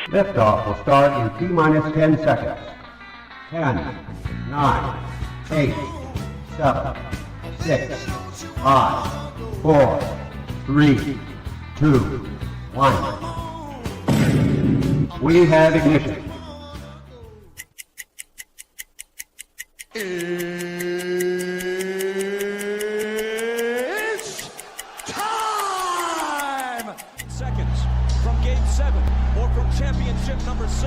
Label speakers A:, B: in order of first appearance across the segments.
A: Liftoff will start in T-minus 10 seconds. 10, 9, 8, 7, 6, 5, 4, 3, 2, 1. We have ignition.
B: It's time! Seconds from game 7 or from championship number 6.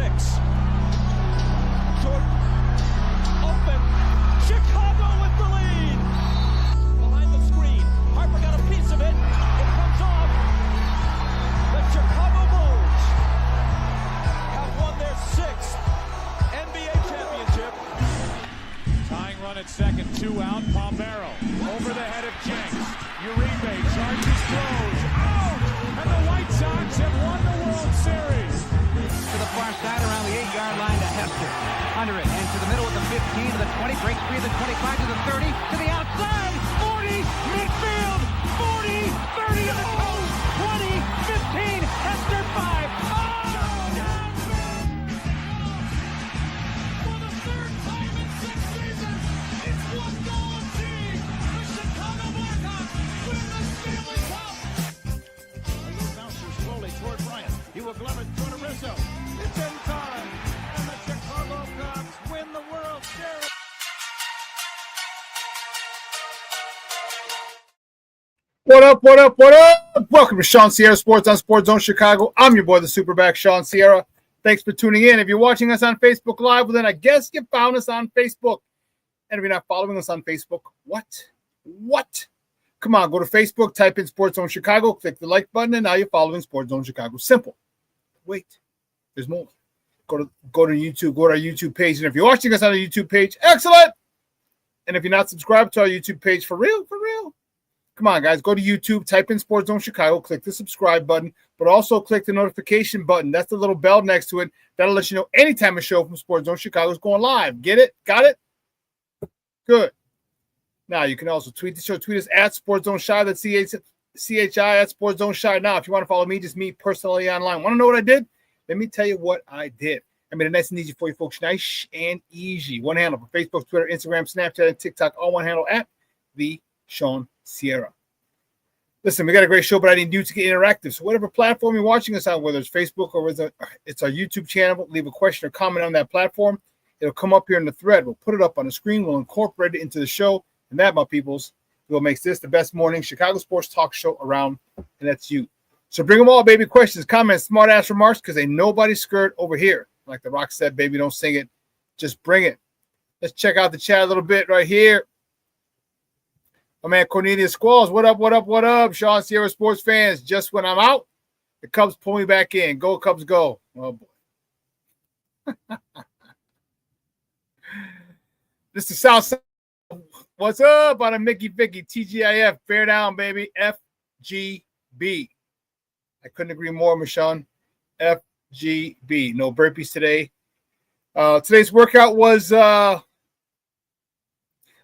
B: Jordan, open, Chicago with the lead! Behind the screen, Harper got a piece of it, it comes off. The Chicago Bulls have won their 6th NBA championship. Tying run at second, 2 out, Palmero over the head of Jenks. Uribe charges, throws, out! And the White Sox have won the World Series.
C: To the far side around the 8-yard line to Hester. Under it, and to the middle of the 15, to the 20, breaks free of the 25, to the 30, to the outside, 40, midfield, 40, 30 to the coast, 20, 15, Hester 5.
B: Glove it to Rizzo. It's in time, and the Chicago Cubs win the World Series.
D: What up, what up, what up? Welcome to ShawnSierraSports on Sports Zone Chicago. I'm your boy, the SuperBack, Shawn Sierra. Thanks for tuning in. If you're watching us on Facebook Live, well, then I guess you found us on Facebook. And if you're not following us on Facebook, what? Come on, go to Facebook, type in Sports Zone Chicago, click the like button, and now you're following Sports Zone Chicago. Simple. Wait, there's more. Go to YouTube, go to our YouTube page. And if you're watching us on our YouTube page, excellent. And if you're not subscribed to our YouTube page, for real, come on, guys, go to YouTube, type in Sports Zone Chicago, click the subscribe button, but also click the notification button. That's the little bell next to it. That'll let you know anytime a show from Sports Zone Chicago is going live. Get it? Got it? Good. Now, you can also tweet the show. Tweet us at Sports Zone Shy. That's CHI at Sports Zone Shy. Now, if you want to follow me, just me personally online. Want to know what I did? Let me tell you what I did. I made it nice and easy for you folks. Nice and easy. One handle for Facebook, Twitter, Instagram, Snapchat, and TikTok. All one handle at the Shawn Sierra. Listen, we got a great show, but I need you to get interactive. So whatever platform you're watching us on, whether it's Facebook or it's our YouTube channel, leave a question or comment on that platform. It'll come up here in the thread. We'll put it up on the screen. We'll incorporate it into the show. And that, my peoples, what makes this the best morning Chicago sports talk show around, and that's you. So bring them all, baby. Questions, comments, smart-ass remarks, because ain't nobody scared over here. Like The Rock said, baby, don't sing it. Just bring it. Let's check out the chat a little bit right here. My man Cornelius Squalls, what up? Shawn Sierra sports fans, just when I'm out, the Cubs pull me back in. Go, Cubs, go. Oh, boy. This is South. What's up on a Mickey Vicky TGIF? Bear down, baby. FGB. I couldn't agree more, Michonne. FGB. No burpees today. Today's workout was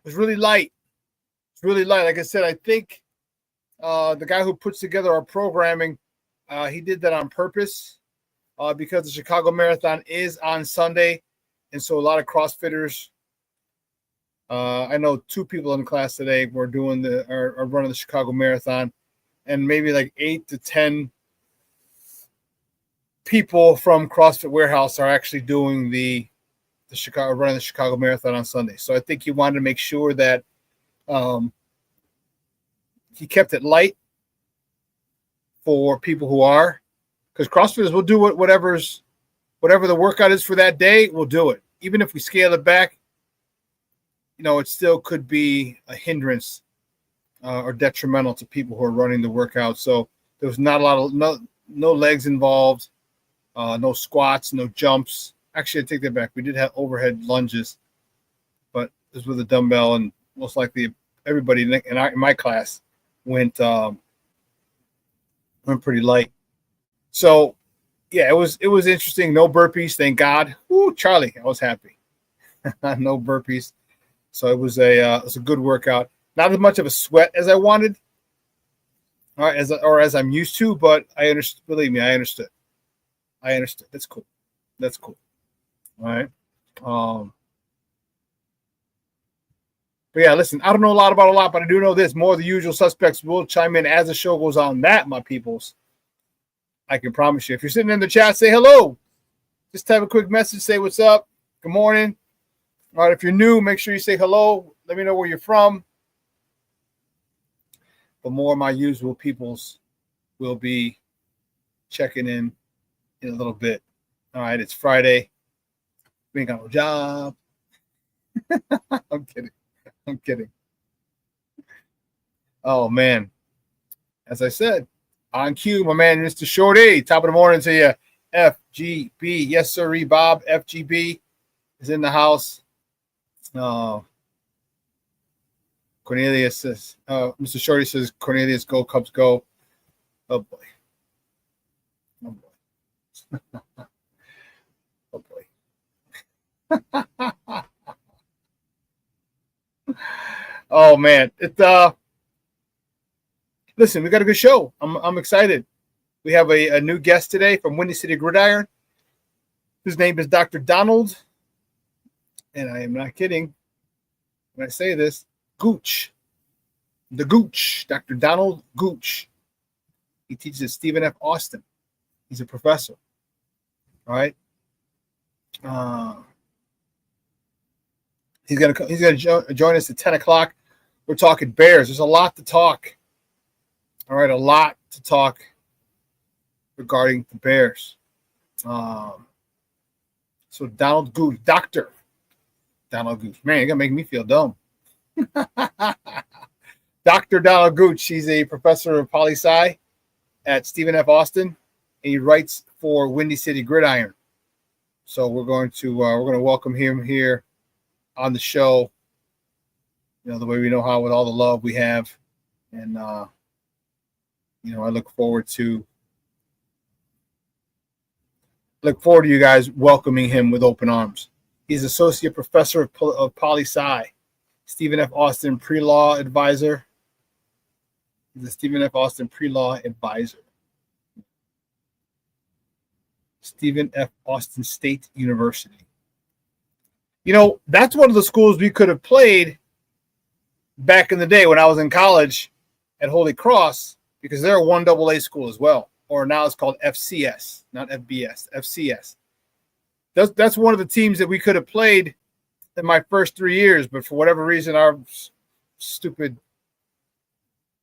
D: really light. It's really light. Like I said, I think the guy who puts together our programming, he did that on purpose because the Chicago Marathon is on Sunday, and so a lot of CrossFitters. I know 2 people in class today were doing are running the Chicago Marathon, and maybe like 8 to 10 people from CrossFit Warehouse are actually doing running the Chicago Marathon on Sunday. So I think he wanted to make sure that he kept it light for people who are, because CrossFitters will do whatever the workout is for that day, we'll do it. Even if we scale it back, it still could be a hindrance or detrimental to people who are running the workout. So there was not a lot of no legs involved, no squats, no jumps. Actually, I take that back. We did have overhead lunges, but this was with a dumbbell, and most likely everybody in my class went pretty light. So yeah, it was interesting. No burpees, thank God. Woo, Charlie, I was happy. No burpees. So it was a good workout. Not as much of a sweat as I wanted, or as I'm used to, but I understood. Believe me, I understood. I understood. That's cool. That's cool. All right. But yeah, listen, I don't know a lot about a lot, but I do know this. More of the usual suspects will chime in as the show goes on. That, my peoples, I can promise you. If you're sitting in the chat, say hello. Just type a quick message, say what's up. Good morning. All right, if you're new, make sure you say hello. Let me know where you're from. But more of my usual peoples will be checking in a little bit. All right, it's Friday. We ain't got no job. I'm kidding. Oh, man. As I said, on cue, my man, Mr. Shorty. Top of the morning to you. FGB. Yes, sir, Bob. FGB is in the house. Cornelius says, Mr. Shorty says, Cornelius, go, Cubs, go. Oh, boy. Oh, boy. Oh, boy. Oh, man. Listen, we got a good show. I'm excited. We have a new guest today from Windy City Gridiron. His name is Dr. Donald, and I am not kidding when I say this, Gooch. The Gooch, Dr. Donald Gooch. He teaches at Stephen F. Austin. He's a professor. All right. He's gonna join us at 10 o'clock. We're talking Bears. There's a lot to talk. All right, a lot to talk regarding the Bears. So Donald Gooch, Dr. Donald Gooch. Man, you're gonna make me feel dumb. Dr. Donald Gooch. He's a professor of poli-sci at Stephen F. Austin, and he writes for Windy City Gridiron. So we're going to welcome him here on the show. You know, the way we know how, with all the love we have, and I look forward to you guys welcoming him with open arms. He's associate professor of poli-sci, Stephen F. Austin pre-law advisor. He's a Stephen F. Austin pre-law advisor. Stephen F. Austin State University. You know, that's one of the schools we could have played back in the day when I was in college at Holy Cross, because they're a 1AA school as well. Or now it's called FCS, not FBS, FCS. That's one of the teams that we could have played in my first 3 years, but for whatever reason, our stupid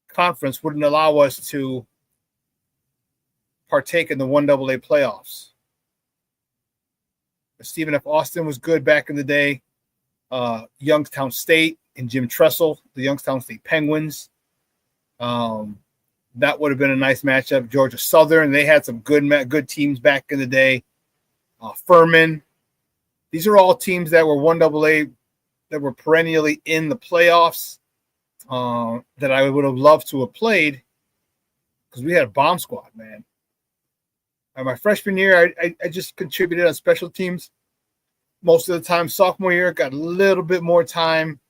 D: conference wouldn't allow us to partake in the 1AA playoffs. Stephen F. Austin was good back in the day. Youngstown State and Jim Tressel, the Youngstown State Penguins. That would have been a nice matchup. Georgia Southern, they had some good teams back in the day. Furman. These are all teams that were 1AA, that were perennially in the playoffs, that I would have loved to have played, because we had a bomb squad, man. My freshman year, I just contributed on special teams most of the time. Sophomore year, got a little bit more time,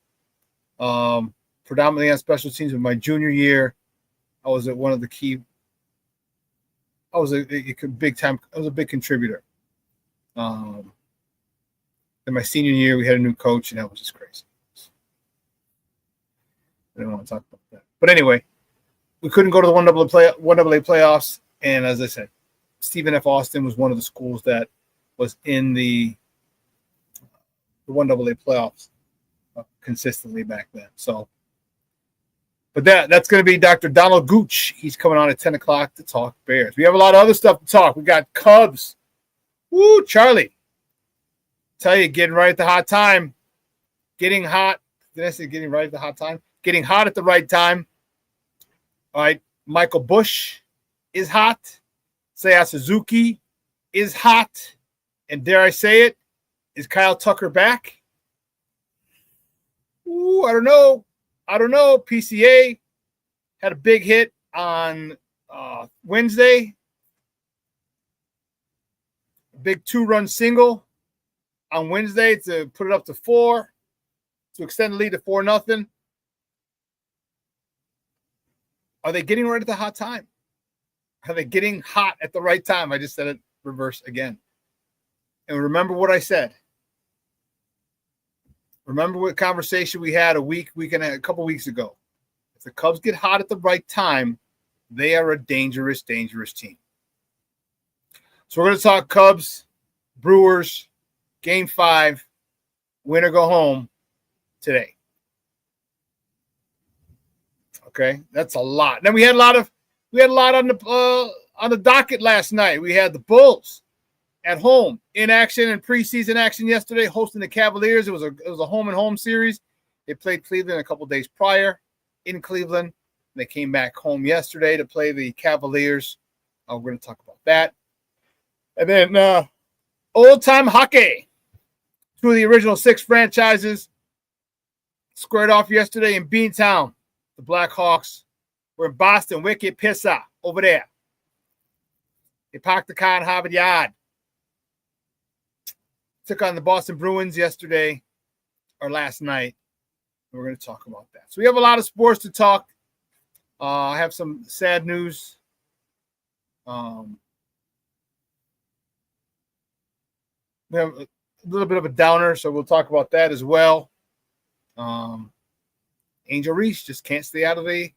D: predominantly on special teams. But my junior year, I was at one of the key. I was a big contributor. In my senior year, we had a new coach, and that was just crazy. I don't want to talk about that. But anyway, we couldn't go to the 1AA playoffs, and as I said, Stephen F. Austin was one of the schools that was in the 1AA playoffs consistently back then. So, but that's going to be Dr. Donald Gooch. He's coming on at 10 o'clock to talk Bears. We have a lot of other stuff to talk. We got Cubs. Woo, Charlie. Tell you, getting right at the hot time. Getting hot. Did I say getting right at the hot time? Getting hot at the right time. All right. Michael Bush is hot. Seiya Suzuki is hot. And dare I say it, is Kyle Tucker back? Ooh, I don't know. PCA had a big hit on Wednesday. A big 2-run single on Wednesday to put it up to 4, to extend the lead to 4-0. Are they getting right at the hot time? Are they getting hot at the right time? I just said it reverse again. And remember what I said. Remember what conversation we had a couple weeks ago. If the Cubs get hot at the right time, they are a dangerous, dangerous team. So we're going to talk Cubs, Brewers, Game 5, win or go home today. Okay, that's a lot. Then we had a lot on the docket last night. We had the Bulls at home in action and preseason action yesterday, hosting the Cavaliers. It was a home and home series. They played Cleveland a couple days prior in Cleveland. They came back home yesterday to play the Cavaliers. We're going to talk about that. And then old-time hockey. 2 of the original 6 franchises squared off yesterday in Beantown. The Blackhawks were in Boston. Wicked Pissa over there. They parked the car in Harvard Yard. Took on the Boston Bruins yesterday or last night. We're going to talk about that. So we have a lot of sports to talk. I have some sad news. We have a little bit of a downer, so we'll talk about that as well. Angel Reese just can't stay out of the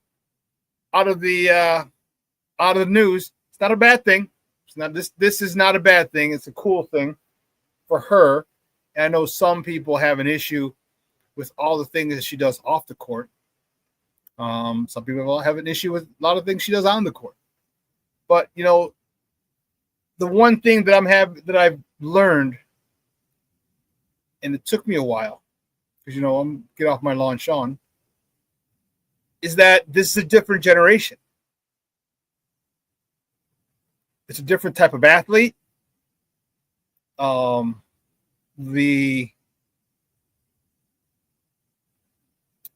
D: news. It's not a bad thing. It's not this is not a bad thing. It's a cool thing for her. And I know some people have an issue with all the things that she does off the court. Some people have an issue with a lot of things she does on the court. But you know, the one thing that I've learned, and it took me a while, because you know I'm get off my lawn, Shawn, is that this is a different generation. It's a different type of athlete. The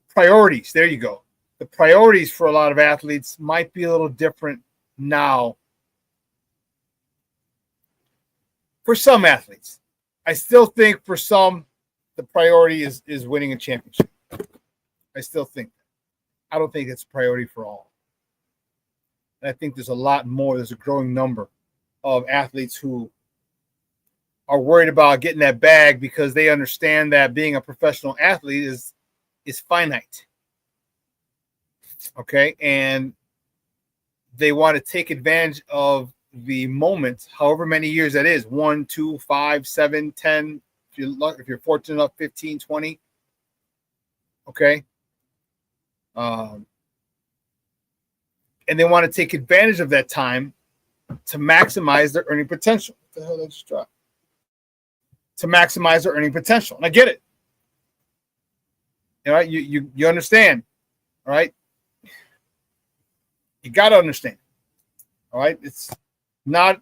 D: priorities, there you go. The priorities for a lot of athletes might be a little different now. For some athletes, I still think for some, the priority is winning a championship. I still think that. I don't think it's a priority for all. And I think there's a lot more. There's a growing number of athletes who are worried about getting that bag because they understand that being a professional athlete is finite. Okay, and they want to take advantage of the moment, however many years that is, 1, 2, 5, 7, 10, if you're fortunate enough, 15, 20. Okay. And they want to take advantage of that time to maximize their earning potential. What the hell did I just drop? To maximize their earning potential. And I get it. All right, you understand. All right. You got to understand. All right. It's not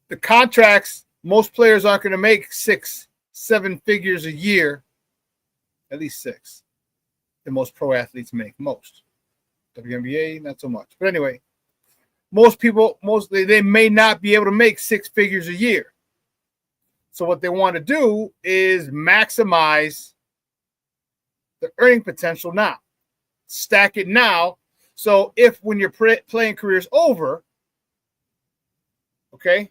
D: the contracts. Most players aren't going to make 6, 7 figures a year, at least 6. The most pro athletes make most. WNBA, not so much. But anyway, they may not be able to make 6 figures a year. So what they want to do is maximize the earning potential now. Stack it now. So if when your playing career is over, okay,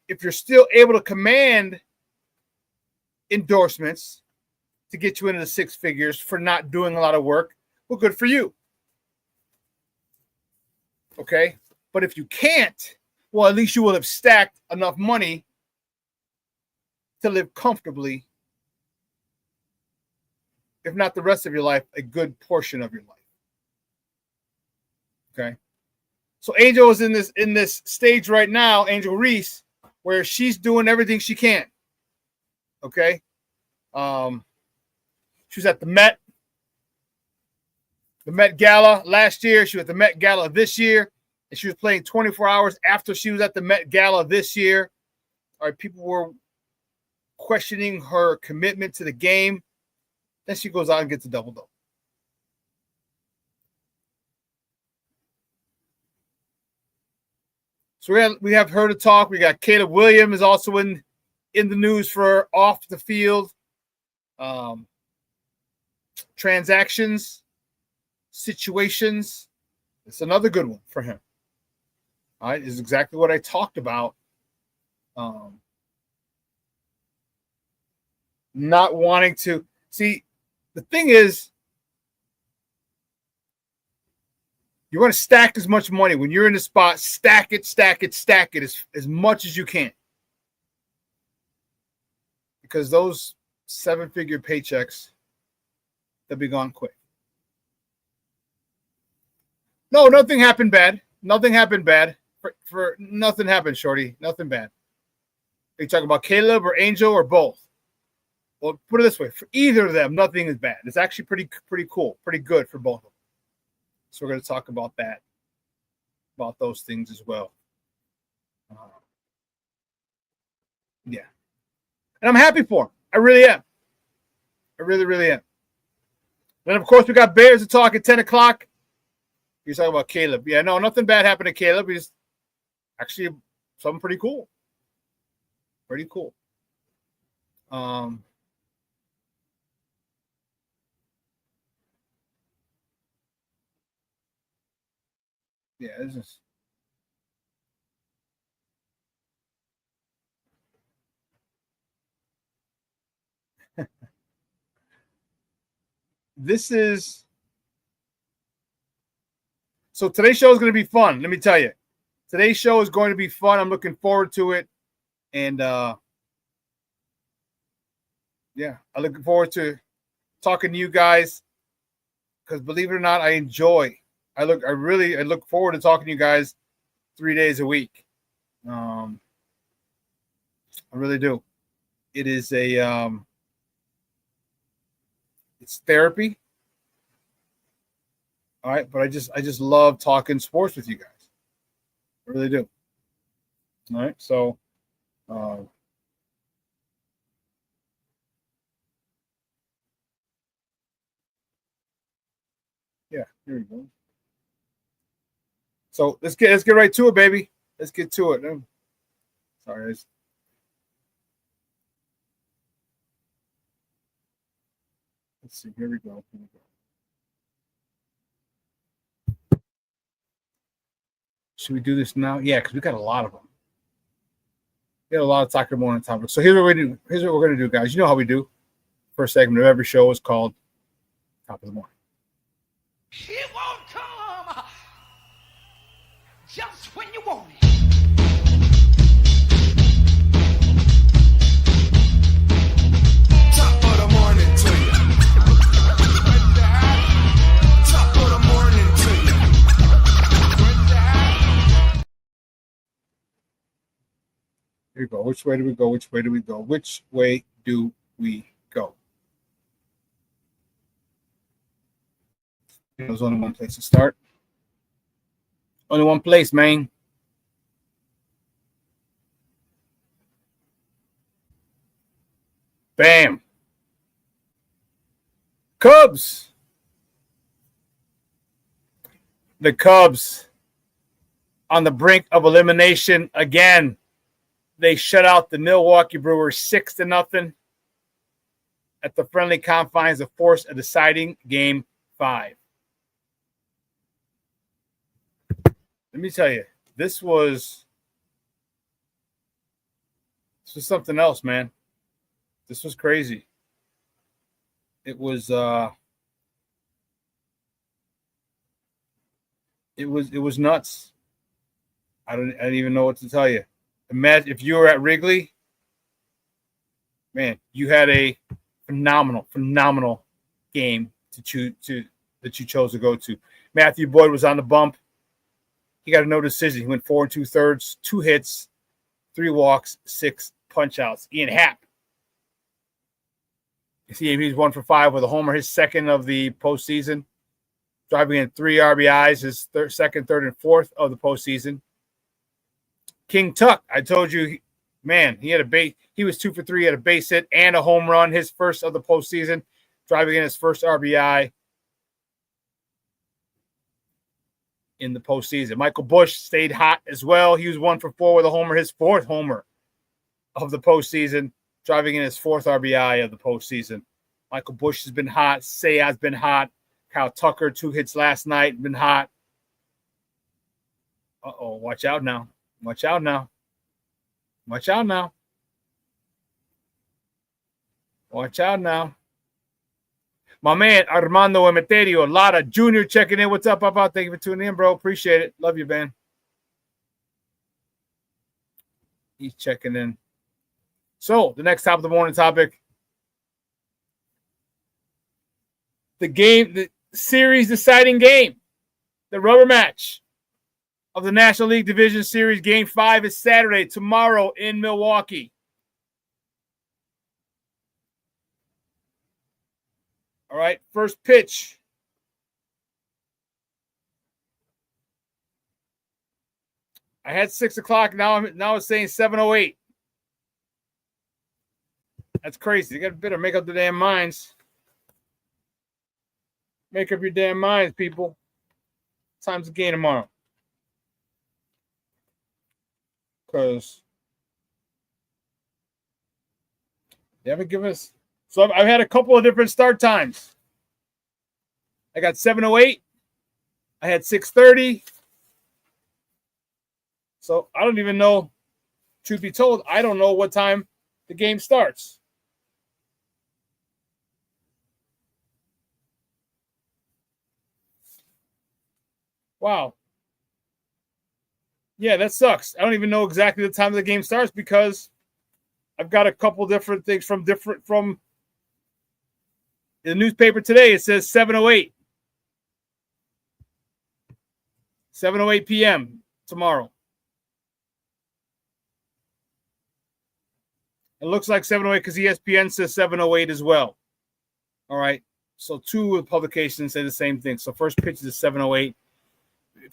D: if you're still able to command endorsements to get you into the 6 figures for not doing a lot of work, well, good for you. Okay? But if you can't, well, at least you will have stacked enough money to live comfortably, if not the rest of your life, a good portion of your life. Okay? So Angel is in this stage right now, Angel Reese, where she's doing everything she can. Okay? She was at the Met Gala last year. She was at the Met Gala this year. And she was playing 24 hours after she was at the Met Gala this year. All right, people were questioning her commitment to the game. Then she goes out and gets a double-double. So we have her to talk. We got Caleb Williams is also in the news for off the field transactions, situations. It's another good one for him. All right, is exactly what I talked about. Not wanting to see. The thing is, you want to stack as much money when you're in the spot. Stack it as much as you can, because those 7-figure paychecks, they'll be gone quick. No, nothing happened bad. Nothing happened bad. For nothing happened, Shorty. Nothing bad. Are you talking about Caleb or Angel or both? Well, put it this way: for either of them, nothing is bad. It's actually pretty cool, pretty good for both of them. So we're going to talk about that, about those things as well. Yeah, and I'm happy for him. I really am. I really am. Then of course we got Bears to talk at 10 o'clock. You're talking about Caleb. Yeah, no, nothing bad happened to Caleb. He's actually something pretty cool. Pretty cool. Yeah, this is. This is. So today's show is going to be fun. Let me tell you. Today's show is going to be fun. I'm looking forward to it. And yeah, I'm looking forward to talking to you guys, because believe it or not, I look forward to talking to you guys 3 days a week. I really do. It is it's therapy. All right, but I just love talking sports with you guys. I really do. All right, so yeah, here we go. So let's get right to it, baby. Let's get to it. Sorry, let's see. Here we go. Should we do this now? Yeah, because we got a lot of them. We got a lot of Soccer Morning topics. So here's what we do. Here's what we're going to do, guys. You know how we do. First segment of every show is called Top of the Morning.
E: He won't come just when you want it.
F: Top of the morning to you. Top of the morning to you.
D: Here we go. Which way do we go? Which way do we go? Which way do we go? There's only one place to start. Only one place, man. Bam. Cubs. The Cubs on the brink of elimination again. They shut out the Milwaukee Brewers 6-0 at the friendly confines to force a deciding Game 5. Let me tell you, this was something else, man. This was crazy. It was nuts. I don't even know what to tell you. Imagine if you were at Wrigley, man, you had a phenomenal game that you chose to go to. Matthew Boyd was on the bump. He got a no decision. He went 4 2/3, 2 hits, 3 walks, 6 punch outs. Ian Happ. You see, he's 1 for 5 with a homer, his second of the postseason, driving in 3 RBIs, his second, third, and fourth of the postseason. King Tuck, I told you, man, he had a base. He was 2 for 3, had a base hit and a home run, his first of the postseason, driving in his first RBI in the postseason. Michael Busch stayed hot as well. He was 1 for 4 with a homer, his 4th homer of the postseason, driving in his 4th RBI of the postseason. Michael Busch has been hot. Seiya's been hot. Kyle Tucker, 2 hits last night, been hot. Uh-oh, watch out now. Watch out now. Watch out now. Watch out now. My man, Armando Emeterio, Lara Jr. checking in. What's up, Papa? Thank you for tuning in, bro. Appreciate it. Love you, man. He's checking in. So, the next top of the morning topic. The series deciding game. The rubber match of the National League Division Series. Game 5 is Saturday, tomorrow in Milwaukee. All right, first pitch. I had 6 o'clock. Now it's saying 7:08. That's crazy. You better make up the damn minds. Make up your damn minds, people. Time's the game tomorrow. Because they haven't given us. So I've had a couple of different start times. I got 7:08. I had 6:30. So I don't even know. Truth be told, I don't know what time the game starts. Wow. Yeah, that sucks. I don't even know exactly the time the game starts because I've got a couple different things from the newspaper today. It says 7:08. 7:08 p.m. tomorrow. It looks like 7:08 because ESPN says 7:08 as well. All right. So two of the publications say the same thing. So first pitch is 7:08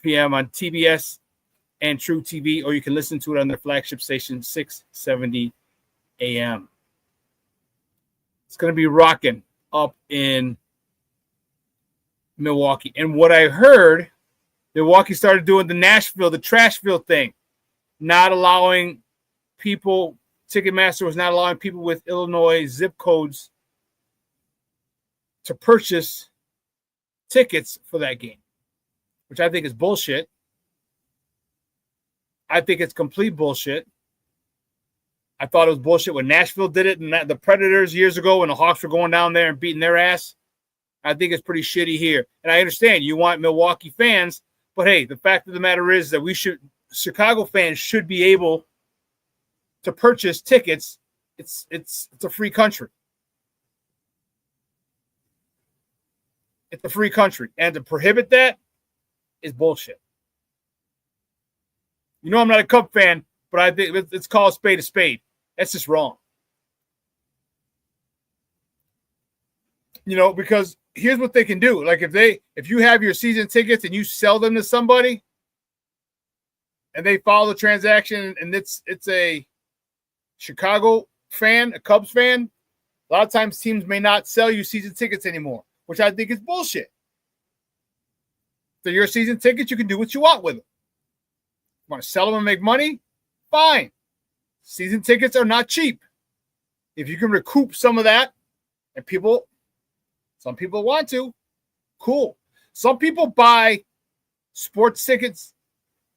D: p.m. on TBS and True TV, or you can listen to it on their flagship station, 670 a.m. It's going to be rocking up in Milwaukee. And what I heard, Milwaukee started doing the Trashville thing, not allowing people, Ticketmaster was not allowing people with Illinois zip codes to purchase tickets for that game, which I think is bullshit. I think it's complete bullshit. I thought it was bullshit when Nashville did it and the Predators years ago when the Hawks were going down there and beating their ass. I think it's pretty shitty here. And I understand you want Milwaukee fans, but hey, the fact of the matter is that Chicago fans should be able to purchase tickets. It's a free country. It's a free country. And to prohibit that is bullshit. You know I'm not a Cub fan, but I think it's called a spade. That's just wrong. You know, because here's what they can do. Like if you have your season tickets and you sell them to somebody and they follow the transaction and it's a Chicago fan, a Cubs fan, a lot of times teams may not sell you season tickets anymore, which I think is bullshit. So your season tickets, you can do what you want with them. You want to sell them and make money? Fine. Season tickets are not cheap. If you can recoup some of that, and some people want to, cool. Some people buy sports tickets,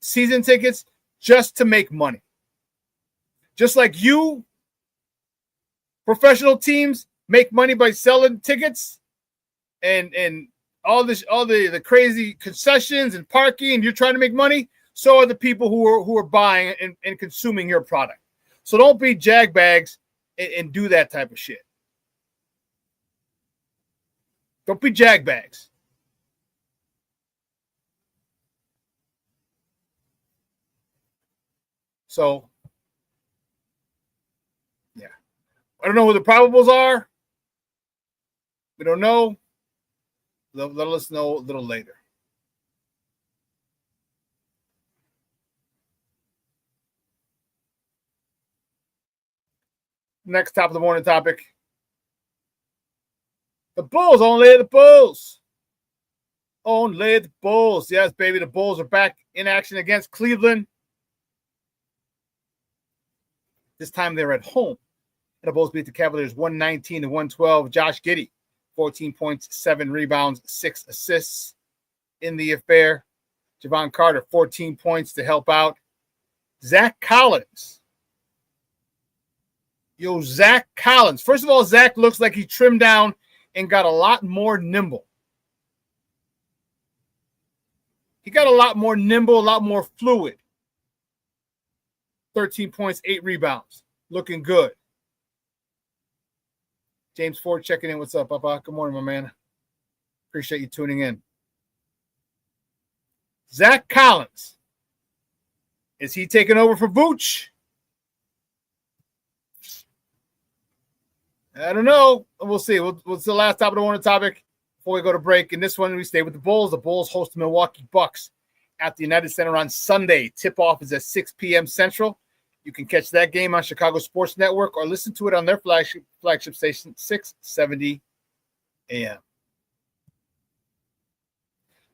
D: season tickets, just to make money. Just like you, professional teams make money by selling tickets and all the crazy concessions and parking, and you're trying to make money. So are the people who are buying and consuming your product. So don't be jagbags and do that type of shit. Don't be jagbags. So, yeah. I don't know who the probables are. We don't know. Let us know a little later. Next top of the morning topic. The Bulls, only the Bulls. Only the Bulls. Yes, baby, the Bulls are back in action against Cleveland. This time they're at home. And the Bulls beat the Cavaliers 119-112. Josh Giddey, 14 points, 7 rebounds, 6 assists in the affair. Javon Carter, 14 points to help out. Zach Collins. Yo, Zach Collins. First of all, Zach looks like he trimmed down and got a lot more nimble. He got a lot more nimble, a lot more fluid. 13 points, 8 rebounds. Looking good. James Ford checking in. What's up, Papa? Good morning, my man. Appreciate you tuning in. Zach Collins. Is he taking over for Gooch? I don't know. We'll see. What's the last top of the morning topic before we go to break? In this one, we stay with the Bulls. The Bulls host the Milwaukee Bucks at the United Center on Sunday. Tip-off is at 6 p.m. Central. You can catch that game on Chicago Sports Network or listen to it on their flagship station, 670 a.m.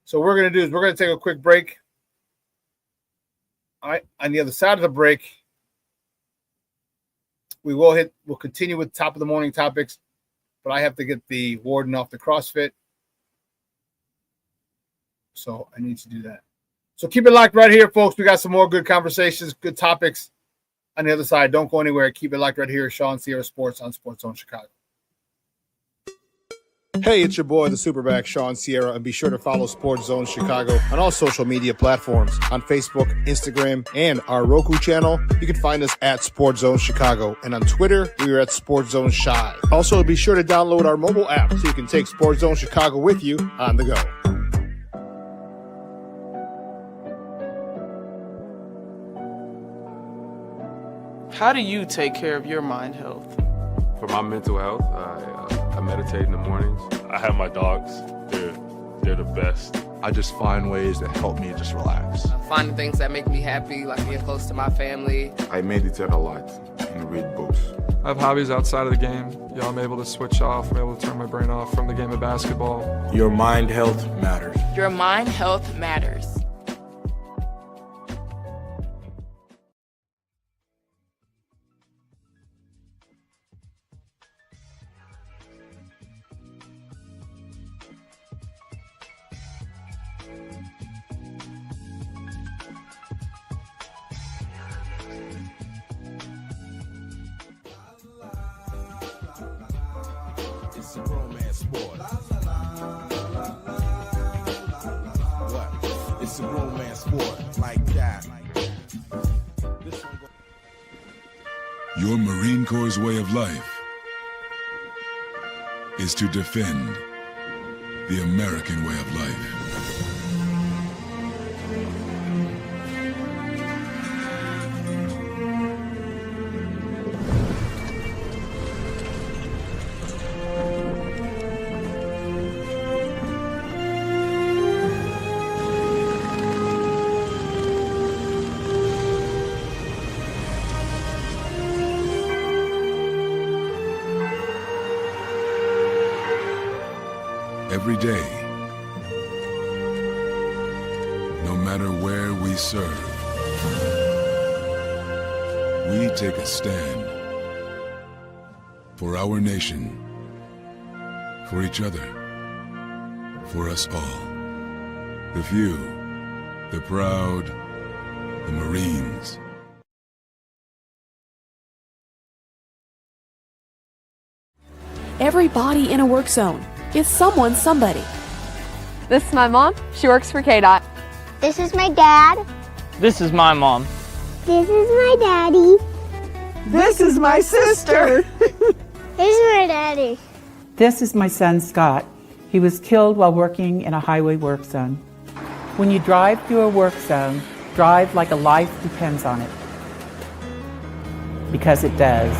D: So what we're going to do is we're going to take a quick break. All right. On the other side of the break, we'll continue with top of the morning topics, but I have to get the warden off the CrossFit. So I need to do that. So keep it locked right here, folks. We got some more good conversations, good topics on the other side. Don't go anywhere. Keep it locked right here. Shawn Sierra Sports on Sports Zone Chicago.
G: Hey, it's your boy, the SuperBack, Shawn Sierra, and be sure to follow Sports Zone Chicago on all social media platforms, on Facebook, Instagram, and our Roku channel. You can find us at Sports Zone Chicago, and on Twitter, we are at Sports Zone Shy. Also, be sure to download our mobile app so you can take Sports Zone Chicago with you on the go.
H: How do you take care of your mind health?
I: For my mental health, I meditate in the mornings.
J: I have my dogs. They're the best.
K: I just find ways that help me just relax.
L: Finding things that make me happy, like being close to my family.
K: I meditate a lot and read books.
I: I have hobbies outside of the game. I'm able to switch off. I'm able to turn my brain off from the game of basketball.
K: Your mind health matters.
L: Your mind health matters.
F: It's a romance sport. What? It's a romance sport like that.
M: Your Marine Corps' way of life is to defend the American way of life. Every day, no matter where we serve, we take a stand for our nation, for each other, for us all. The few, the proud, the Marines.
N: Every body in a work zone is someone's somebody.
O: This is my mom. She works for KDOT.
P: This is my dad.
Q: This is my mom.
P: This is my daddy.
R: This is my sister.
P: This is my daddy.
S: This is my son, Scott. He was killed while working in a highway work zone. When you drive through a work zone, drive like a life depends on it. Because it does.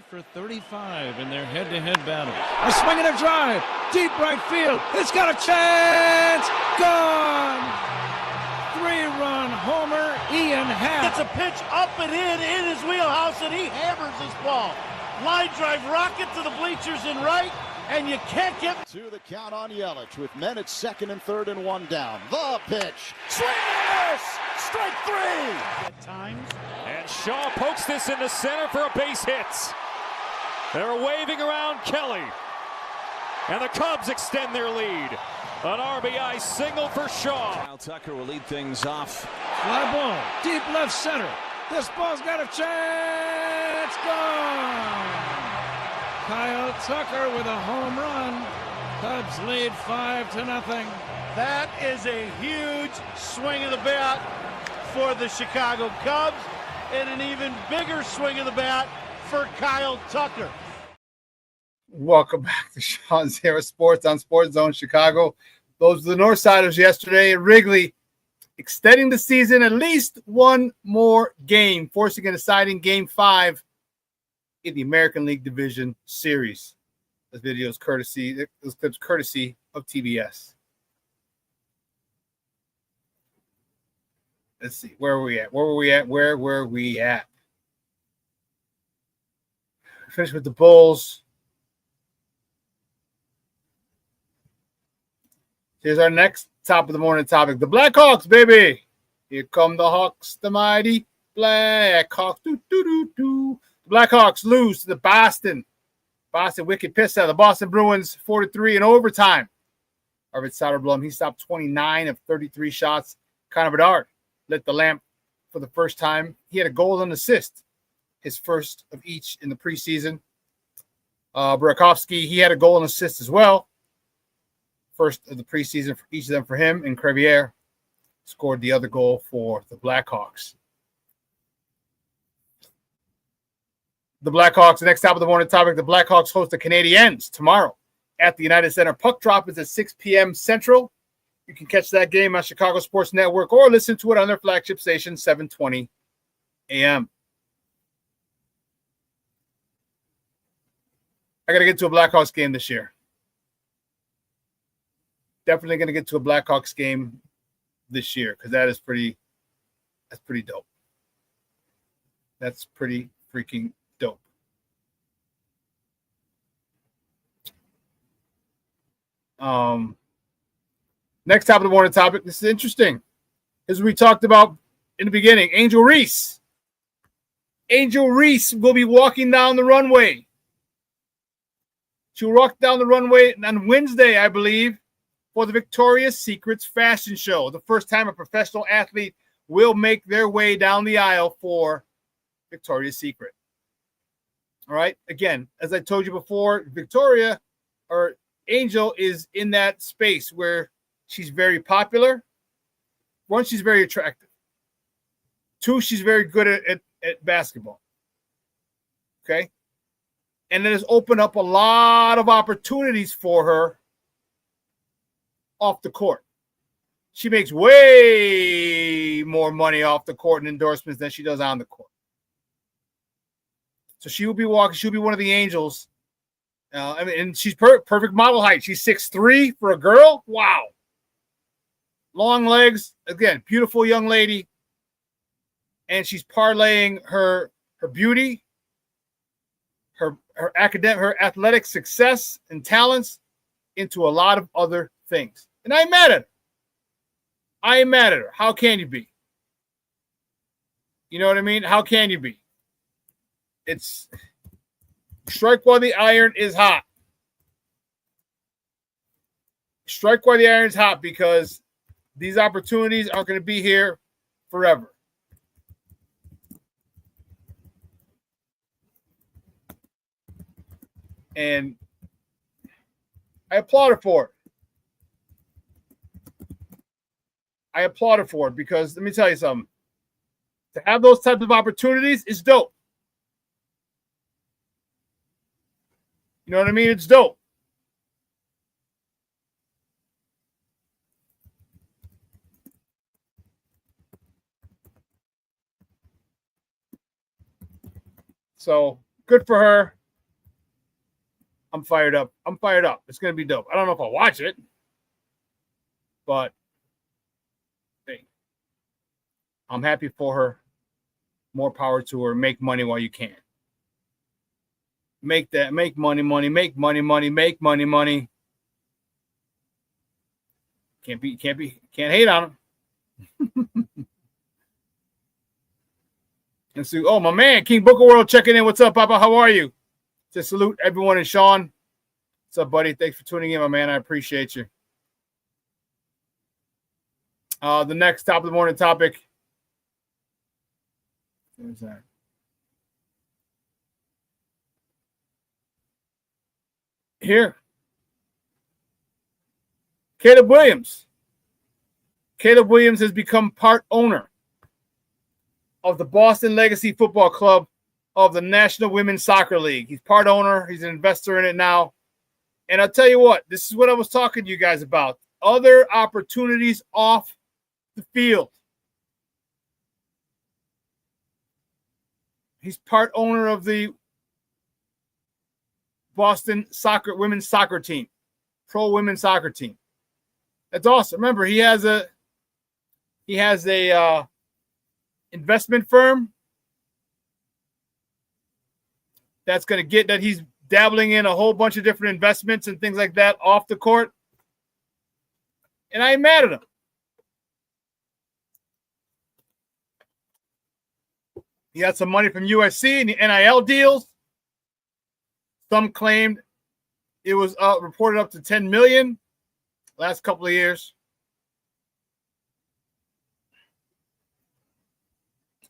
B: For 35 in their head-to-head battle. A swing and a drive, deep right field. It's got a chance. Gone. 3-run homer. Ian Happ.
T: It's a pitch up and in his wheelhouse, and he hammers his ball. Line drive rocket to the bleachers in right, and you can't get
U: to the count on Yelich with men at second and third and one down. The pitch. Swing and miss. Strike three.
B: At times, and Shaw pokes this into center for a base hit. They're waving around Kelly. And the Cubs extend their lead. An RBI single for Shaw.
T: Kyle Tucker will lead things off. Fly ball, deep left center. This ball's got a chance. Gone. Kyle Tucker with a home run. Cubs lead 5-0. That is a huge swing of the bat for the Chicago Cubs, and an even bigger swing of the bat for Kyle Tucker.
D: Welcome back to Shawn Sierra Sports on Sports Zone Chicago. Those are the Northsiders yesterday at Wrigley, extending the season at least one more game, forcing a deciding Game 5 in the American League Division Series. This video is courtesy, those clips courtesy of TBS. Let's see, where were we at? Where were we at? Finished with the Bulls. Here's our next top of the morning topic. The Blackhawks, baby. Here come the Hawks, the mighty Blackhawks. The Blackhawks lose to the Boston wicked piss out of the Boston Bruins 4-3 in overtime. Arvid Soderblom, he stopped 29 of 33 shots. Connor Bedard lit the lamp for the first time. He had a goal and assist, his first of each in the preseason. Burakovsky, he had a goal and assist as well. First of the preseason for each of them for him. And Crevier scored the other goal for the Blackhawks. The Blackhawks, the next top of the morning topic, the Blackhawks host the Canadiens tomorrow at the United Center. Puck drop is at 6 p.m. Central. You can catch that game on Chicago Sports Network or listen to it on their flagship station, 720 a.m. I got to get to a Blackhawks game this year. Definitely going to get to a Blackhawks game this year because that's pretty dope. That's pretty freaking dope. Next top of the morning topic. This is interesting. As we talked about in the beginning, Angel Reese. Angel Reese will be walking down the runway. She'll walk down the runway on Wednesday, I believe, for the Victoria's Secret's fashion show. The first time a professional athlete will make their way down the aisle for Victoria's Secret. All right. Again, as I told you before, Victoria or Angel is in that space where she's very popular. One, she's very attractive. Two, she's very good at basketball. Okay. And it has opened up a lot of opportunities for her off the court. She makes way more money off the court and endorsements than she does on the court. So she will be walking. She'll be one of the Angels. And she's perfect model height. She's 6'3" for a girl. Wow. Long legs. Again, beautiful young lady. And she's parlaying her beauty, her athletic success and talents into a lot of other things. And I ain't mad at her. I ain't mad at her. How can you be? You know what I mean? How can you be? It's strike while the iron is hot. Strike while the iron is hot because these opportunities aren't going to be here forever. And I applaud her for it. I applaud her for it because let me tell you something. To have those types of opportunities is dope. You know what I mean? It's dope. So good for her. I'm fired up. It's going to be dope. I don't know if I'll watch it, but hey, I'm happy for her. More power to her. Make money while you can. Make money. Can't hate on them. And so, oh, my man, King Booker World checking in. What's up, Papa? How are you? To salute everyone and Shawn. What's up, buddy? Thanks for tuning in, my man. I appreciate you. The next top of the morning topic. Where's that? Here. Caleb Williams. Caleb Williams has become part owner of the Boston Legacy Football Club of the National Women's Soccer League. He's part owner. He's an investor in it now. And I'll tell you what, this is what I was talking to you guys about. Other opportunities off the field. He's part owner of the Boston women's soccer team, pro women's soccer team. That's awesome. Remember, he has a investment firm that's going to get that he's dabbling in a whole bunch of different investments and things like that off the court. And I ain't mad at him. He had some money from USC and the NIL deals. Some claimed it was reported up to $10 million last couple of years.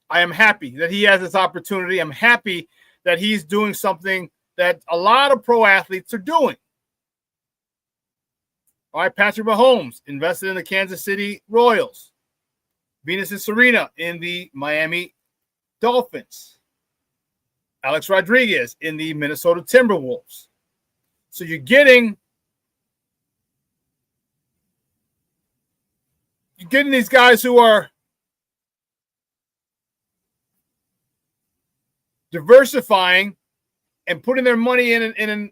D: I am happy that he has this opportunity. I'm happy that he's doing something that a lot of pro athletes are doing. All right, Patrick Mahomes invested in the Kansas City Royals. Venus and Serena in the Miami Dolphins. Alex Rodriguez in the Minnesota Timberwolves. So you're getting these guys who are diversifying and putting their money in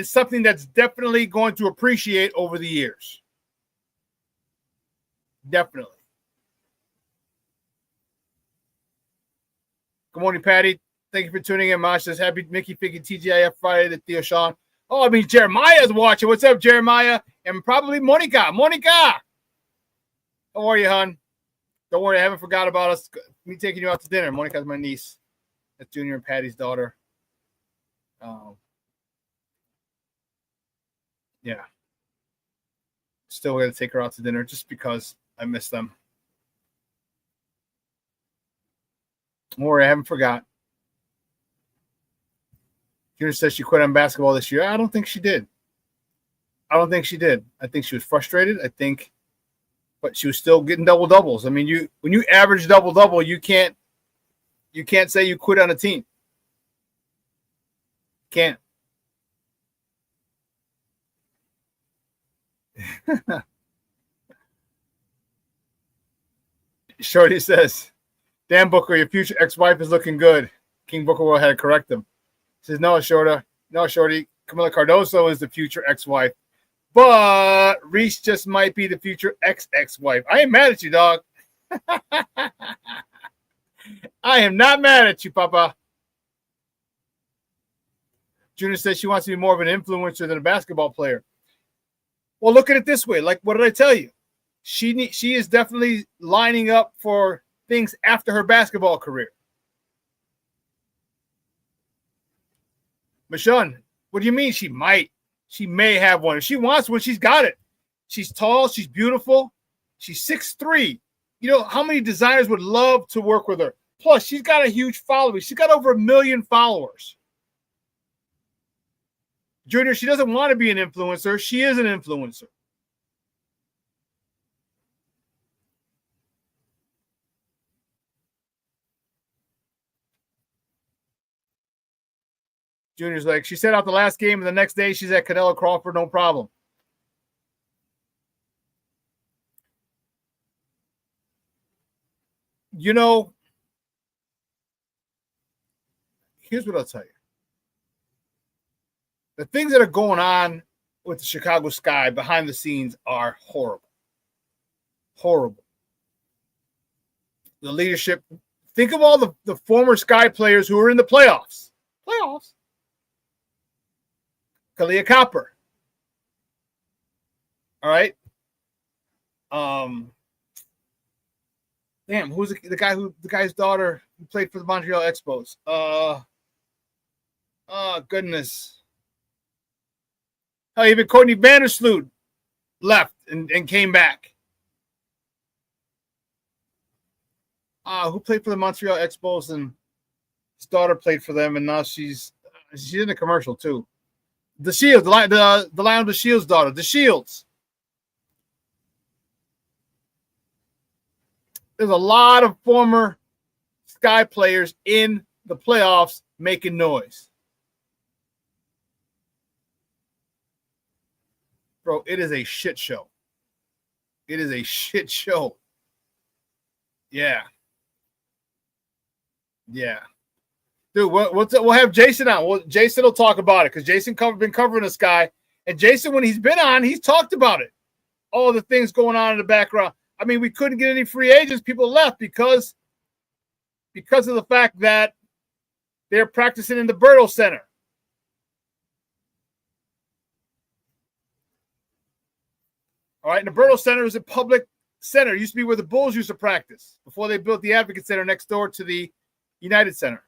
D: something that's definitely going to appreciate over the years. Definitely. Good morning, Patty. Thank you for tuning in. Mosh says, happy Mickey Figgy TGIF Friday to Theo Shawn. Oh, I mean, Jeremiah's watching. What's up, Jeremiah? And probably Monica. Monica! How are you, hon? Don't worry, I haven't forgot about us. Me taking you out to dinner. Monica's my niece. That's Junior and Patty's daughter. Yeah. Still going to take her out to dinner just because I miss them. Don't worry, I haven't forgot. Junior says she quit on basketball this year. I don't think she did. I think she was frustrated. But she was still getting double doubles. I mean, when you average double double, you can't say you quit on a team. Can't. Shorty says, "Damn, Booker, your future ex-wife is looking good." King Booker will have to correct him. He says, "No, Shorty. Camila Cardoso is the future ex-wife, but Reese just might be the future ex-wife." I ain't mad at you, dog. I am not mad at you, Papa. Junior says she wants to be more of an influencer than a basketball player. Well, look at it this way. Like, what did I tell you? She is definitely lining up for things after her basketball career. Michonne, what do you mean she might? She may have one. If she wants one, she's got it. She's tall. She's beautiful. She's 6'3". You know, how many designers would love to work with her? Plus, she's got a huge following. She's got over 1 million followers. Junior, she doesn't want to be an influencer. She is an influencer. Junior's like, she set out the last game, and the next day she's at Canelo Crawford, no problem. You know, here's what I'll tell you. The things that are going on with the Chicago Sky behind the scenes are horrible. Horrible. The leadership. Think of all the former Sky players who are in the playoffs. Kalia Copper. All right. Damn, who's the guy's daughter He played for the Montreal Expos. Oh, goodness. Oh, even Courtney Vandersloot left and came back. Who played for the Montreal Expos, and his daughter played for them, and now she's in a commercial too. The Shields, the Lionel DeShields' daughter, the Shields. There's a lot of former Sky players in the playoffs making noise. Bro, it is a shit show. It is a shit show. Yeah. Yeah. Dude, we'll have Jason on. Jason will talk about it because Jason been covering this guy. And Jason, when he's been on, he's talked about it. All the things going on in the background. I mean, we couldn't get any free agents. People left because of the fact that they're practicing in the Berto Center. All right, and the Berto Center is a public center. It used to be where the Bulls used to practice before they built the Advocate Center next door to the United Center.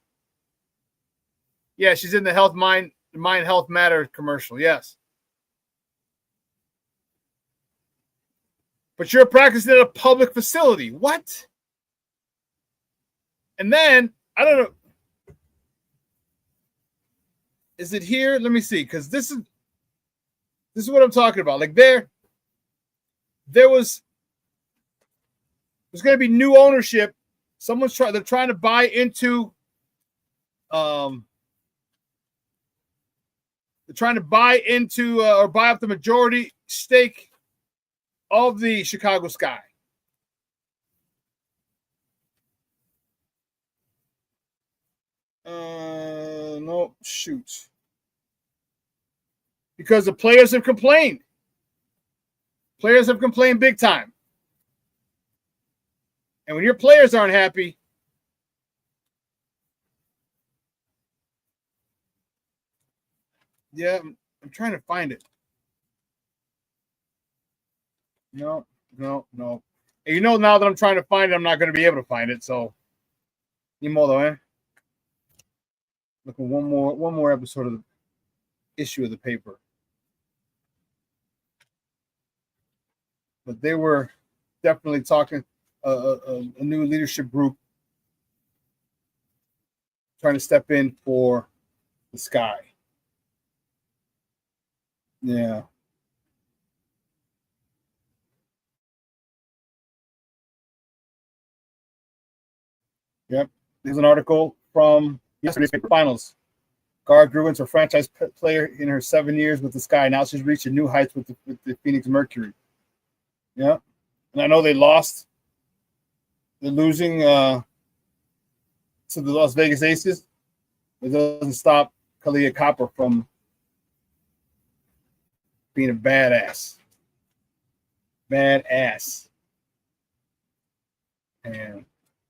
D: Yeah, she's in the Mind Health Matter commercial. Yes. But you're practicing at a public facility. What? And then, I don't know. Is it here? Let me see, because this is what I'm talking about. Like there's going to be new ownership. They're trying to buy into or buy up the majority stake of the Chicago Sky. No, shoot. Because the players have complained. Players have complained big time. And when your players aren't happy, yeah, I'm trying to find it. No. And you know now that I'm trying to find it, I'm not going to be able to find it. So, ni modo, eh? Look at one more episode of the issue of the paper. But they were definitely talking a new leadership group trying to step in for the Sky. Yeah. Yep. There's an article from yesterday's paper finals. Guard grew into a franchise player in her 7 years with the Sky. Now she's reaching new heights with the Phoenix Mercury. Yeah. And I know they lost. They're losing to the Las Vegas Aces. It doesn't stop Kalia Copper from being a badass. Badass. And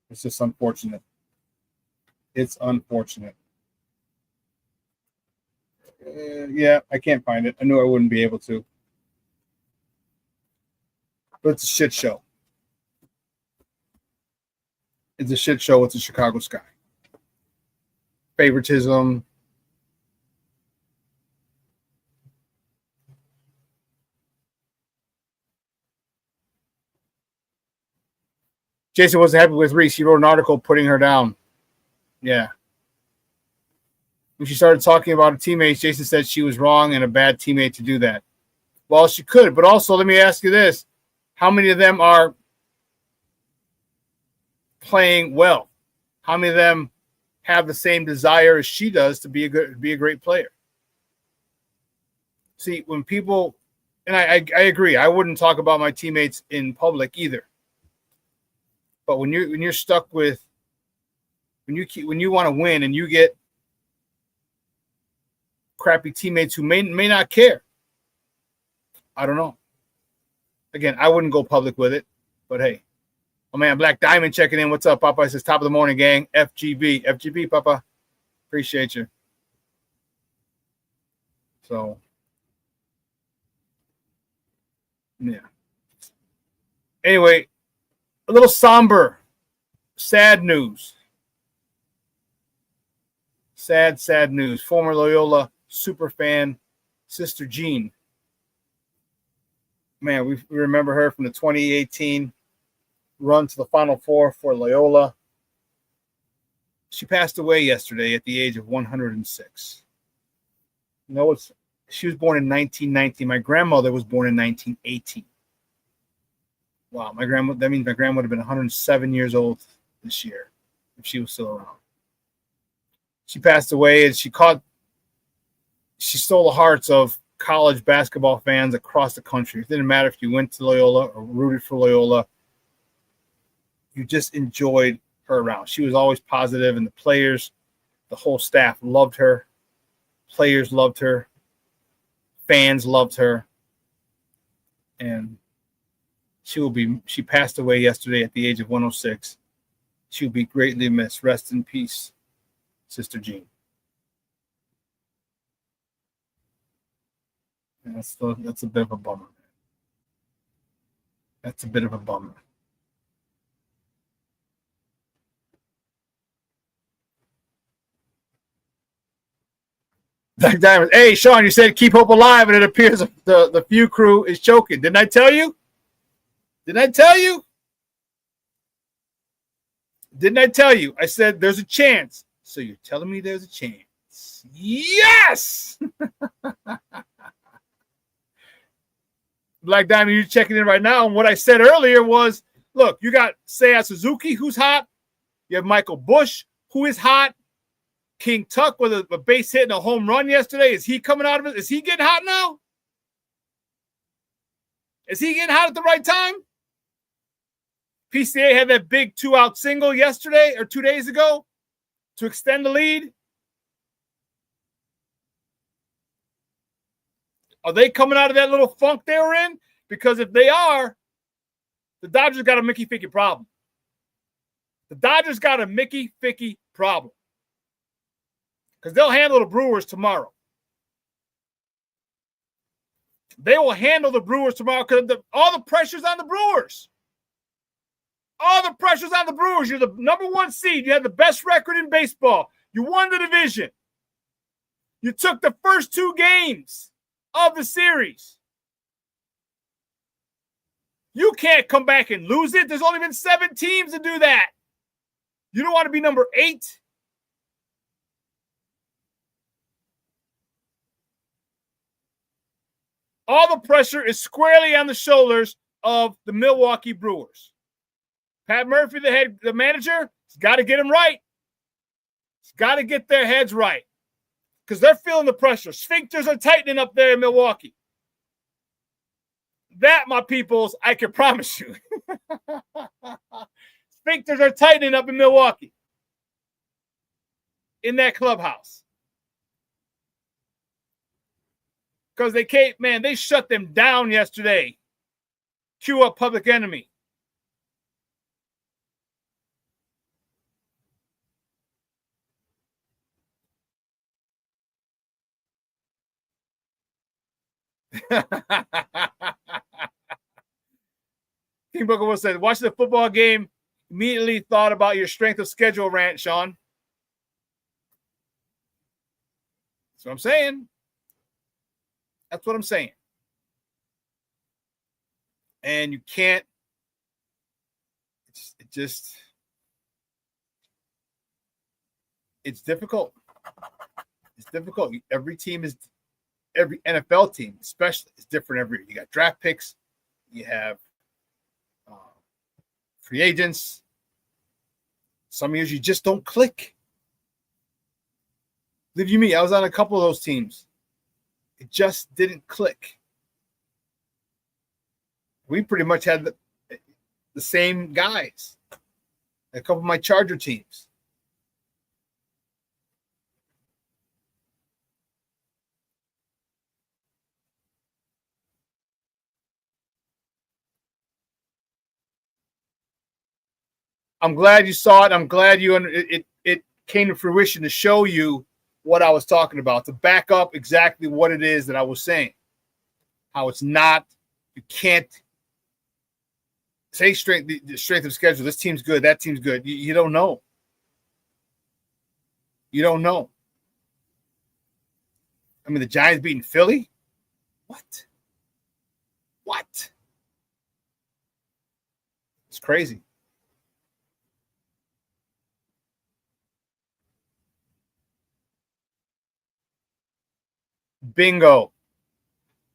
D: it's just unfortunate. It's unfortunate. Yeah, I can't find it. I knew I wouldn't be able to. But it's a shit show. It's a shit show with the Chicago Sky. Favoritism. Jason wasn't happy with Reese. He wrote an article putting her down. Yeah. When she started talking about her teammates, Jason said she was wrong and a bad teammate to do that. Well, she could, but also let me ask you this. How many of them are playing well? How many of them have the same desire as she does to be a great player? See, when people, and I agree, I wouldn't talk about my teammates in public either. But when you're stuck with, when you want to win and you get crappy teammates who may not care, I don't know. Again, I wouldn't go public with it, but hey, oh man, Black Diamond checking in. What's up, Papa? It says top of the morning, gang. FGB, Papa. Appreciate you. So, yeah. Anyway, a little somber, sad news. Sad, sad news. Former Loyola super fan, Sister Jean. Man, we remember her from the 2018 run to the Final Four for Loyola. She passed away yesterday at the age of 106. You know, she was born in 1919. My grandmother was born in 1918. Wow, that means my grandma would have been 107 years old this year if she was still around. She passed away, and she stole the hearts of college basketball fans across the country. It didn't matter if you went to Loyola or rooted for Loyola. You just enjoyed her around. She was always positive, and the players, the whole staff loved her. Players loved her. Fans loved her. And she passed away yesterday at the age of 106. She will be greatly missed. Rest in peace, Sister Jean. And that's a bit of a bummer. That's a bit of a bummer. Black Diamond. Hey, Shawn, you said keep hope alive, and it appears the Few crew is choking. Didn't I tell you? Didn't I tell you? Didn't I tell you? I said there's a chance. So you're telling me there's a chance. Yes! Black Diamond, you're checking in right now. And what I said earlier was, look, you got Seiya Suzuki, who's hot. You have Michael Bush, who is hot. King Tuck with a base hit and a home run yesterday. Is he coming out of it? Is he getting hot now? Is he getting hot at the right time? PCA had that big 2-out single yesterday or 2 days ago to extend the lead. Are they coming out of that little funk they were in? Because if they are, the Dodgers got a Mickey-Ficky problem. The Dodgers got a Mickey-Ficky problem. Because they'll handle the Brewers tomorrow. They will handle the Brewers tomorrow because all the pressure's on the Brewers. All the pressure's on the Brewers. You're the number 1 seed. You had the best record in baseball. You won the division. You took the first 2 games of the series. You can't come back and lose it. There's only been 7 teams to do that. You don't want to be number 8. All the pressure is squarely on the shoulders of the Milwaukee Brewers. Pat Murphy, the manager, has got to get them right. He's got to get their heads right because they're feeling the pressure. Sphincters are tightening up there in Milwaukee. That, my peoples, I can promise you. Sphincters are tightening up in Milwaukee in that clubhouse. Because they shut them down yesterday. Cue up Public Enemy. King Booker will say, watching the football game, immediately thought about your strength of schedule rant, Shawn. That's what I'm saying. That's what I'm saying. And you can't, it's difficult. It's difficult. Every NFL team, especially, is different every year. You got draft picks. You have free agents. Some years you just don't click. Believe you me, I was on a couple of those teams. It just didn't click. We pretty much had the same guys. A couple of my Charger teams. I'm glad you saw it. I'm glad it came to fruition to show you what I was talking about, to back up exactly what it is that I was saying. How it's not, you can't say the strength of schedule. This team's good, that team's good. You don't know. You don't know. I mean, the Giants beating Philly? What? It's crazy. Bingo.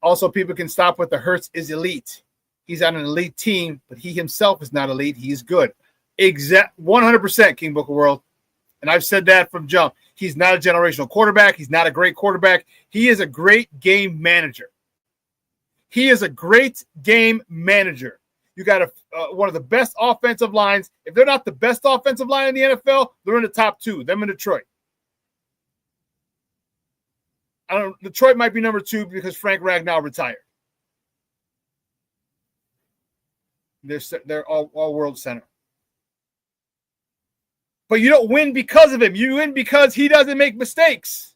D: Also, people can stop with the Hurts is elite. He's on an elite team, but he himself is not elite. He is good. 100%, King Booker World. And I've said that from jump. He's not a generational quarterback. He's not a great quarterback. He is a great game manager. You got one of the best offensive lines. If they're not the best offensive line in the NFL, they're in the top two. Them in Detroit. Detroit might be number 2 because Frank Ragnow retired. They're all world center. But you don't win because of him. You win because he doesn't make mistakes.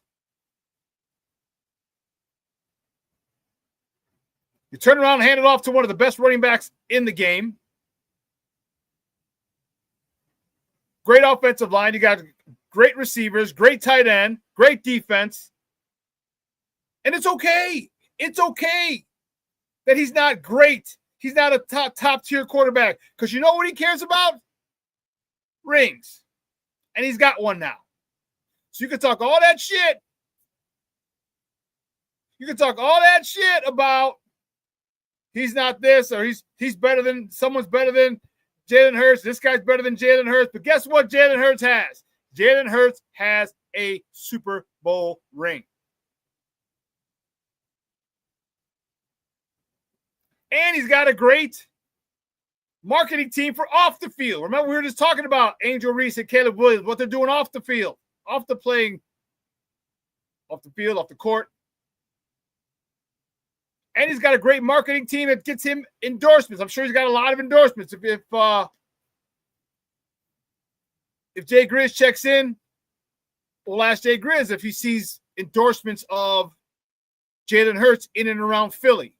D: You turn around and hand it off to one of the best running backs in the game. Great offensive line. You got great receivers, great tight end, great defense. And it's okay. It's okay that he's not great. He's not a top tier quarterback. Because you know what he cares about? Rings. And he's got one now. So you can talk all that shit. You can talk all that shit about he's not this or he's better than someone's better than Jalen Hurts. This guy's better than Jalen Hurts. But guess what Jalen Hurts has? Jalen Hurts has a Super Bowl ring. And he's got a great marketing team for off the field. Remember, we were just talking about Angel Reese and Caleb Williams, what they're doing off the field, off the field, off the court. And he's got a great marketing team that gets him endorsements. I'm sure he's got a lot of endorsements. If Jay Grizz checks in, we'll ask Jay Grizz if he sees endorsements of Jalen Hurts in and around Philly.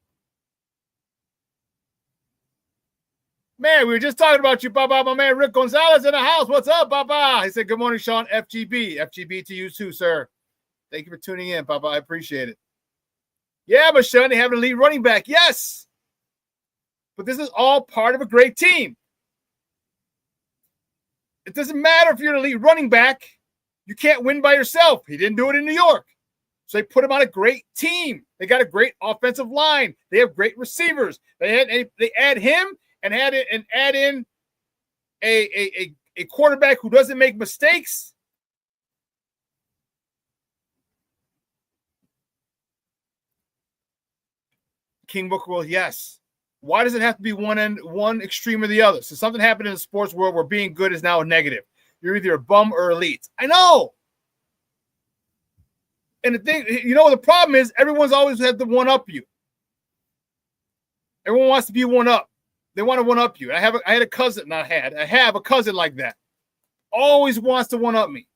D: Man, we were just talking about you, Baba. My man Rick Gonzalez in the house. What's up, Baba? He said, good morning, Shawn. FGB. FGB to you too, sir. Thank you for tuning in, Baba. I appreciate it. Yeah, but Shawn, they have an elite running back. Yes. But this is all part of a great team. It doesn't matter if you're an elite running back. You can't win by yourself. He didn't do it in New York. So they put him on a great team. They got a great offensive line. They have great receivers. They add him and add in a quarterback who doesn't make mistakes. King Booker will, yes. Why does it have to be one extreme or the other? So something happened in the sports world where being good is now a negative. You're either a bum or elite. I know. And the thing, you know what the problem is? Everyone's always had to one-up you. Everyone wants to be one-up. They want to one-up you. I have a cousin, I have a cousin like that. Always wants to one-up me.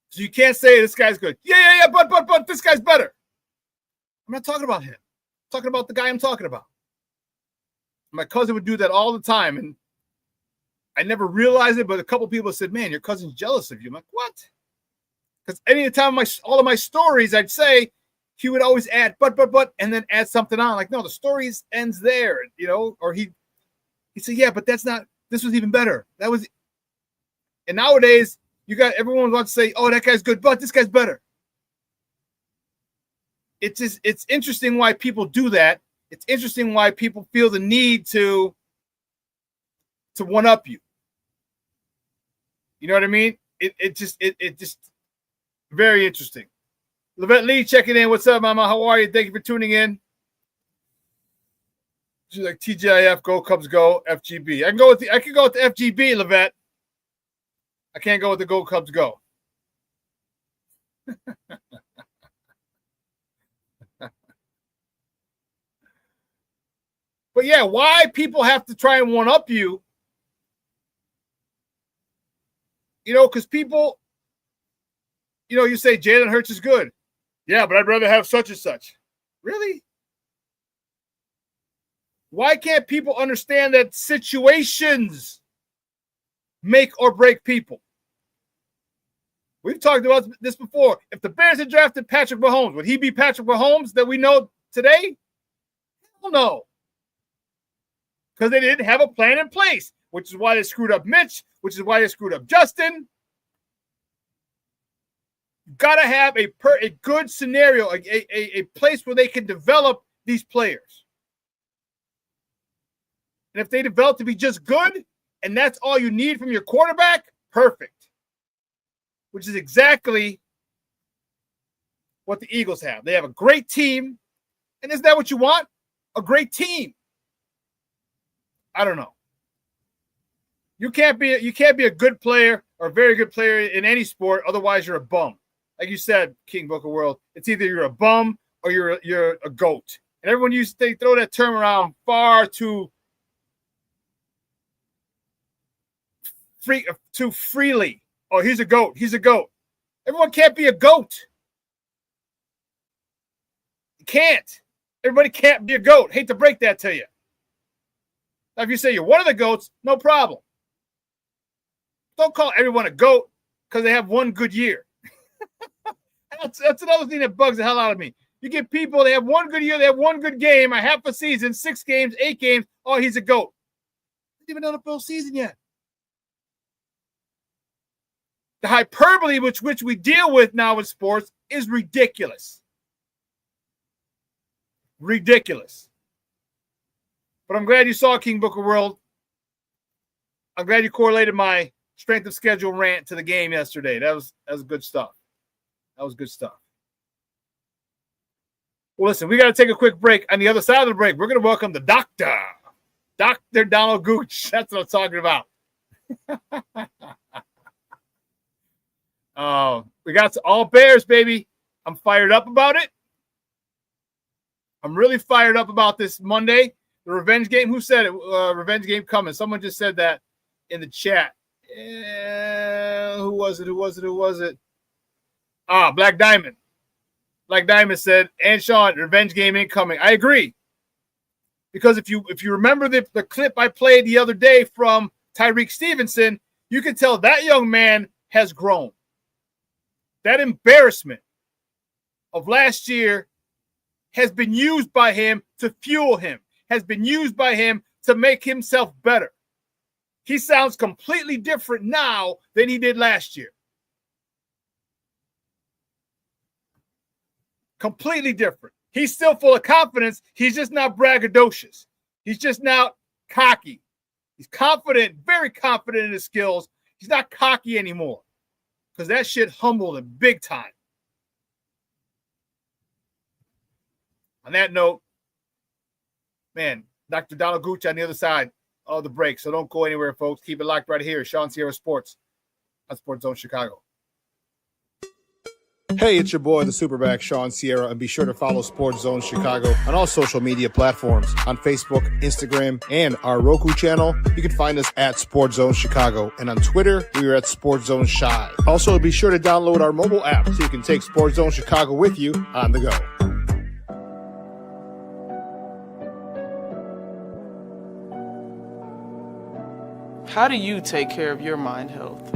D: So you can't say this guy's good. Yeah, but this guy's better. I'm not talking about him. I'm talking about the guy I'm talking about. My cousin would do that all the time, and I never realized it, but a couple people said, man, your cousin's jealous of you. I'm like, what? Because any time all of my stories, I'd say, he would always add, but, and then add something on. Like, no, the story ends there, you know, or he'd say, yeah, but this was even better. That was, and nowadays, everyone wants to say, oh, that guy's good, but this guy's better. It's interesting why people do that. It's interesting why people feel the need to one-up you. You know what I mean? It just very interesting. Levette Lee checking in. What's up, Mama? How are you? Thank you for tuning in. She's like TGIF, go Cubs, go FGB. I can go with the FGB, Levette. I can't go with the Go Cubs, go. But yeah, why people have to try and one up you? You know, because people, you know, you say Jalen Hurts is good. Yeah, but I'd rather have such and such. Really? Why can't people understand that situations make or break people? We've talked about this before. If the Bears had drafted Patrick Mahomes, would he be Patrick Mahomes that we know today? Hell no. Because they didn't have a plan in place, which is why they screwed up Mitch, which is why they screwed up Justin. You've got to have a good scenario, a place where they can develop these players. And if they develop to be just good, and that's all you need from your quarterback, perfect. Which is exactly what the Eagles have. They have a great team. And isn't that what you want? A great team. I don't know. You can't be a good player or a very good player in any sport, otherwise you're a bum. Like you said, King Book of World, it's either you're a bum or you're a goat. And everyone they throw that term around far too freely. Oh, he's a goat. He's a goat. Everyone can't be a goat. You can't. Everybody can't be a goat. Hate to break that to you. Now, if you say you're one of the goats, no problem. Don't call everyone a goat because they have one good year. That's another thing that bugs the hell out of me. You get people, they have one good year, they have one good game, a half a season, 6 games, 8 games. Oh, he's a goat. Not even on a full season yet. The hyperbole which we deal with now in sports is ridiculous. Ridiculous. But I'm glad you saw King Booker World. I'm glad you correlated my strength of schedule rant to the game yesterday. That was good stuff. That was good stuff. Well, listen, we got to take a quick break. On the other side of the break, we're going to welcome the doctor. Dr. Donald Gooch. That's what I'm talking about. We got all Bears, baby. I'm fired up about it. I'm really fired up about this Monday. The revenge game. Who said it? Revenge game coming. Someone just said that in the chat. Who was it? Black Diamond. Black Diamond said, and Shawn, revenge game incoming. I agree. Because if you remember the clip I played the other day from Tyreek Stevenson, you can tell that young man has grown. That embarrassment of last year has been used by him to fuel him, has been used by him to make himself better. He sounds completely different now than he did last year. Completely different. He's still full of confidence. He's just not braggadocious. He's just now cocky. He's confident, very confident in his skills. He's not cocky anymore because that shit humbled him big time. On that note, man, Dr. Donald Gooch on the other side of the break. So don't go anywhere, folks. Keep it locked right here. Shawn Sierra Sports on Sports Zone Chicago.
G: Hey, it's your boy, the SuperBack, Shawn Sierra, and be sure to follow Sports Zone Chicago on all social media platforms, on Facebook, Instagram, and our Roku channel. You can find us at Sports Zone Chicago, and on Twitter, we are at Sports Zone Shy. Also, be sure to download our mobile app so you can take Sports Zone Chicago with you on the go.
H: How do you take care of your mind health?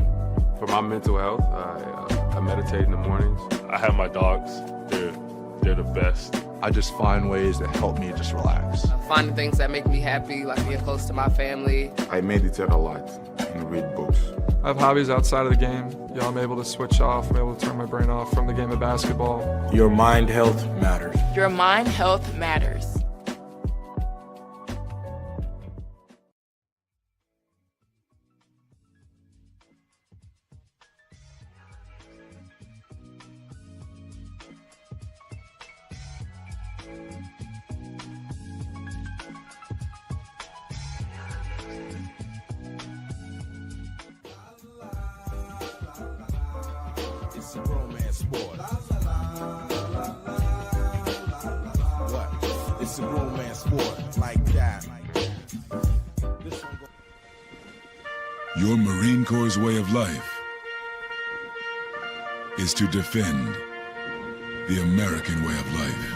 J: For my mental health, I meditate in the mornings. I have my dogs. They're the best.
K: I just find ways that help me just relax.
L: Finding things that make me happy, like being close to my family.
K: I meditate a lot and read books.
I: I have hobbies outside of the game. I'm able to switch off. I'm able to turn my brain off from the game of basketball.
K: Your mind health matters.
O: Your mind health matters.
F: It's a romance sport. What? It's a romance sport like that.
M: Your Marine Corps' way of life is to defend the American way of life.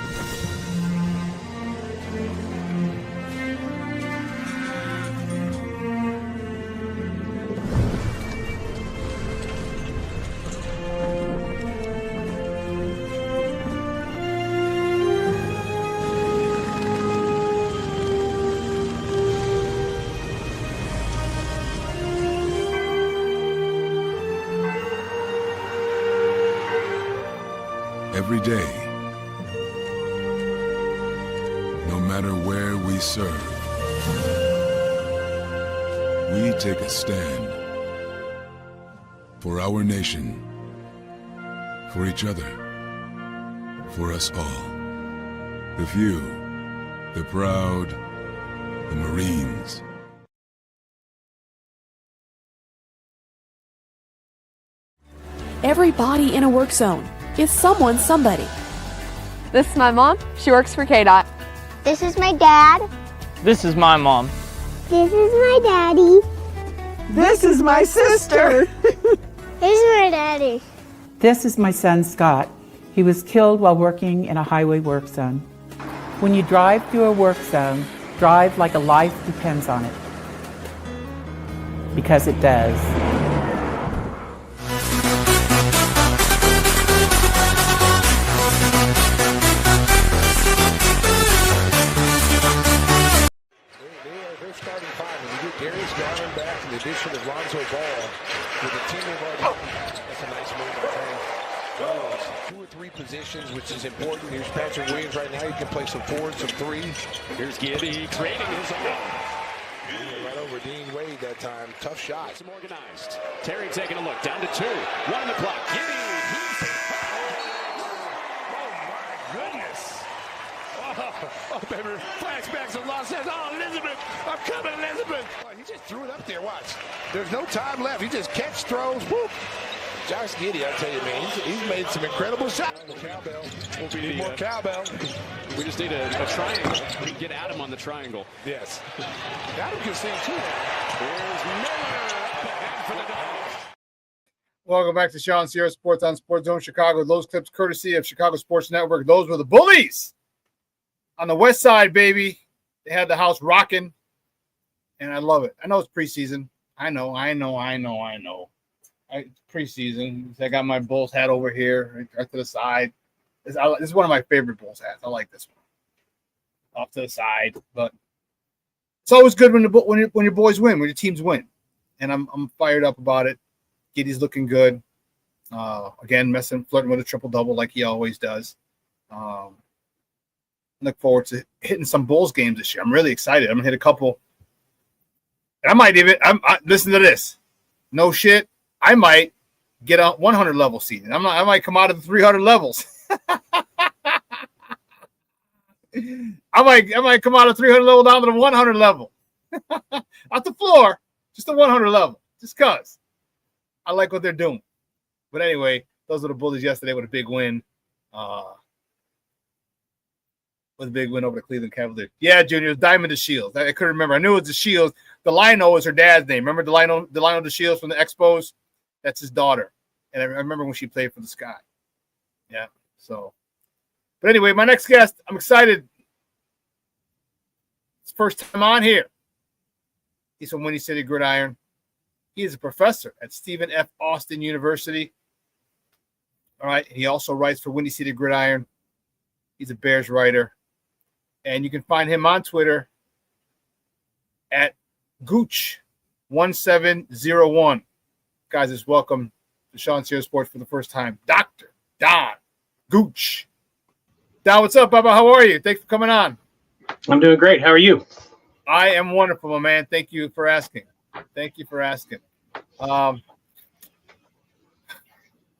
M: every day. No matter where we serve, we take a stand for our nation, for each other, for us all. The few, the proud, the Marines.
N: Everybody in a work zone is someone somebody.
Q: This is my mom. She works for KDOT.
P: This is my dad.
V: This is my mom.
P: This is my daddy.
R: This is my sister.
P: This is my daddy.
S: This is my son, Scott. He was killed while working in a highway work zone. When you drive through a work zone, drive like a life depends on it. Because it does.
F: They're starting five. When you get Darius Garland back and the addition of Lonzo Ball with a team of that's a nice move by Frank. Two or three positions, which is important. Here's Patrick Williams right now. He can play some four and some three. Here's Giddy creating his own. Right over Dean Wade that time. Tough shot.
B: Some organized. Terry taking a look. Down to 2. 1 on the clock. Giddy. Oh, my goodness. Oh, baby. Flashbacks of Los Angeles. Oh, Elizabeth. I'm coming, Elizabeth.
F: Oh, he just threw it up there. Watch. There's no time left. He just catch throws. Whoop. Josh Giddy, I tell you, man, he's made some incredible shots. Cowbell.
B: We'll be
F: more cowbell.
B: We just need a triangle. We can get Adam on the triangle.
F: Yes. Adam can sing too.
B: Here's Miller up ahead for the Dogs.
D: Welcome back to Shawn Sierra Sports on Sports Zone Chicago. Those clips courtesy of Chicago Sports Network. Those were the Bullies on the west side, baby. They had the house rocking, and I love it. I know it's preseason. I know. It's preseason. I got my Bulls hat over here, right to the side. This is one of my favorite Bulls hats. I like this one. Off to the side, but it's always good when your boys win, when your teams win, and I'm fired up about it. Giddy's looking good. Again, flirting with a triple-double like he always does. Look forward to hitting some Bulls games this year. I'm really excited. I'm gonna hit a couple. And I might even listen to this. No shit. I might get a 100 level season. I might come out of the 300 levels. I might come out of 300 level down to the 100 level. Not the floor, just the 100 level. Just cause I like what they're doing. But anyway, those are the Bullies yesterday with a big win. With a big win over the Cleveland Cavaliers. Yeah, Junior, it was Diamond DeShields. I couldn't remember. I knew it was DeShields. Delino is her dad's name. Remember Delino DeShields from the Expos? That's his daughter. And I remember when she played for the Sky. Yeah, so. But anyway, my next guest, I'm excited. It's first time on here. He's from Windy City Gridiron. He is a professor at Stephen F. Austin University. All right, he also writes for Windy City Gridiron. He's a Bears writer. And you can find him on Twitter at Gooch 1701. Guys, it's welcome to ShawnSierraSports for the first time. Dr. Don Gooch. Don, what's up, Bubba? How are you? Thanks for coming on.
W: I'm doing great. How are you?
D: I am wonderful, my man. Thank you for asking.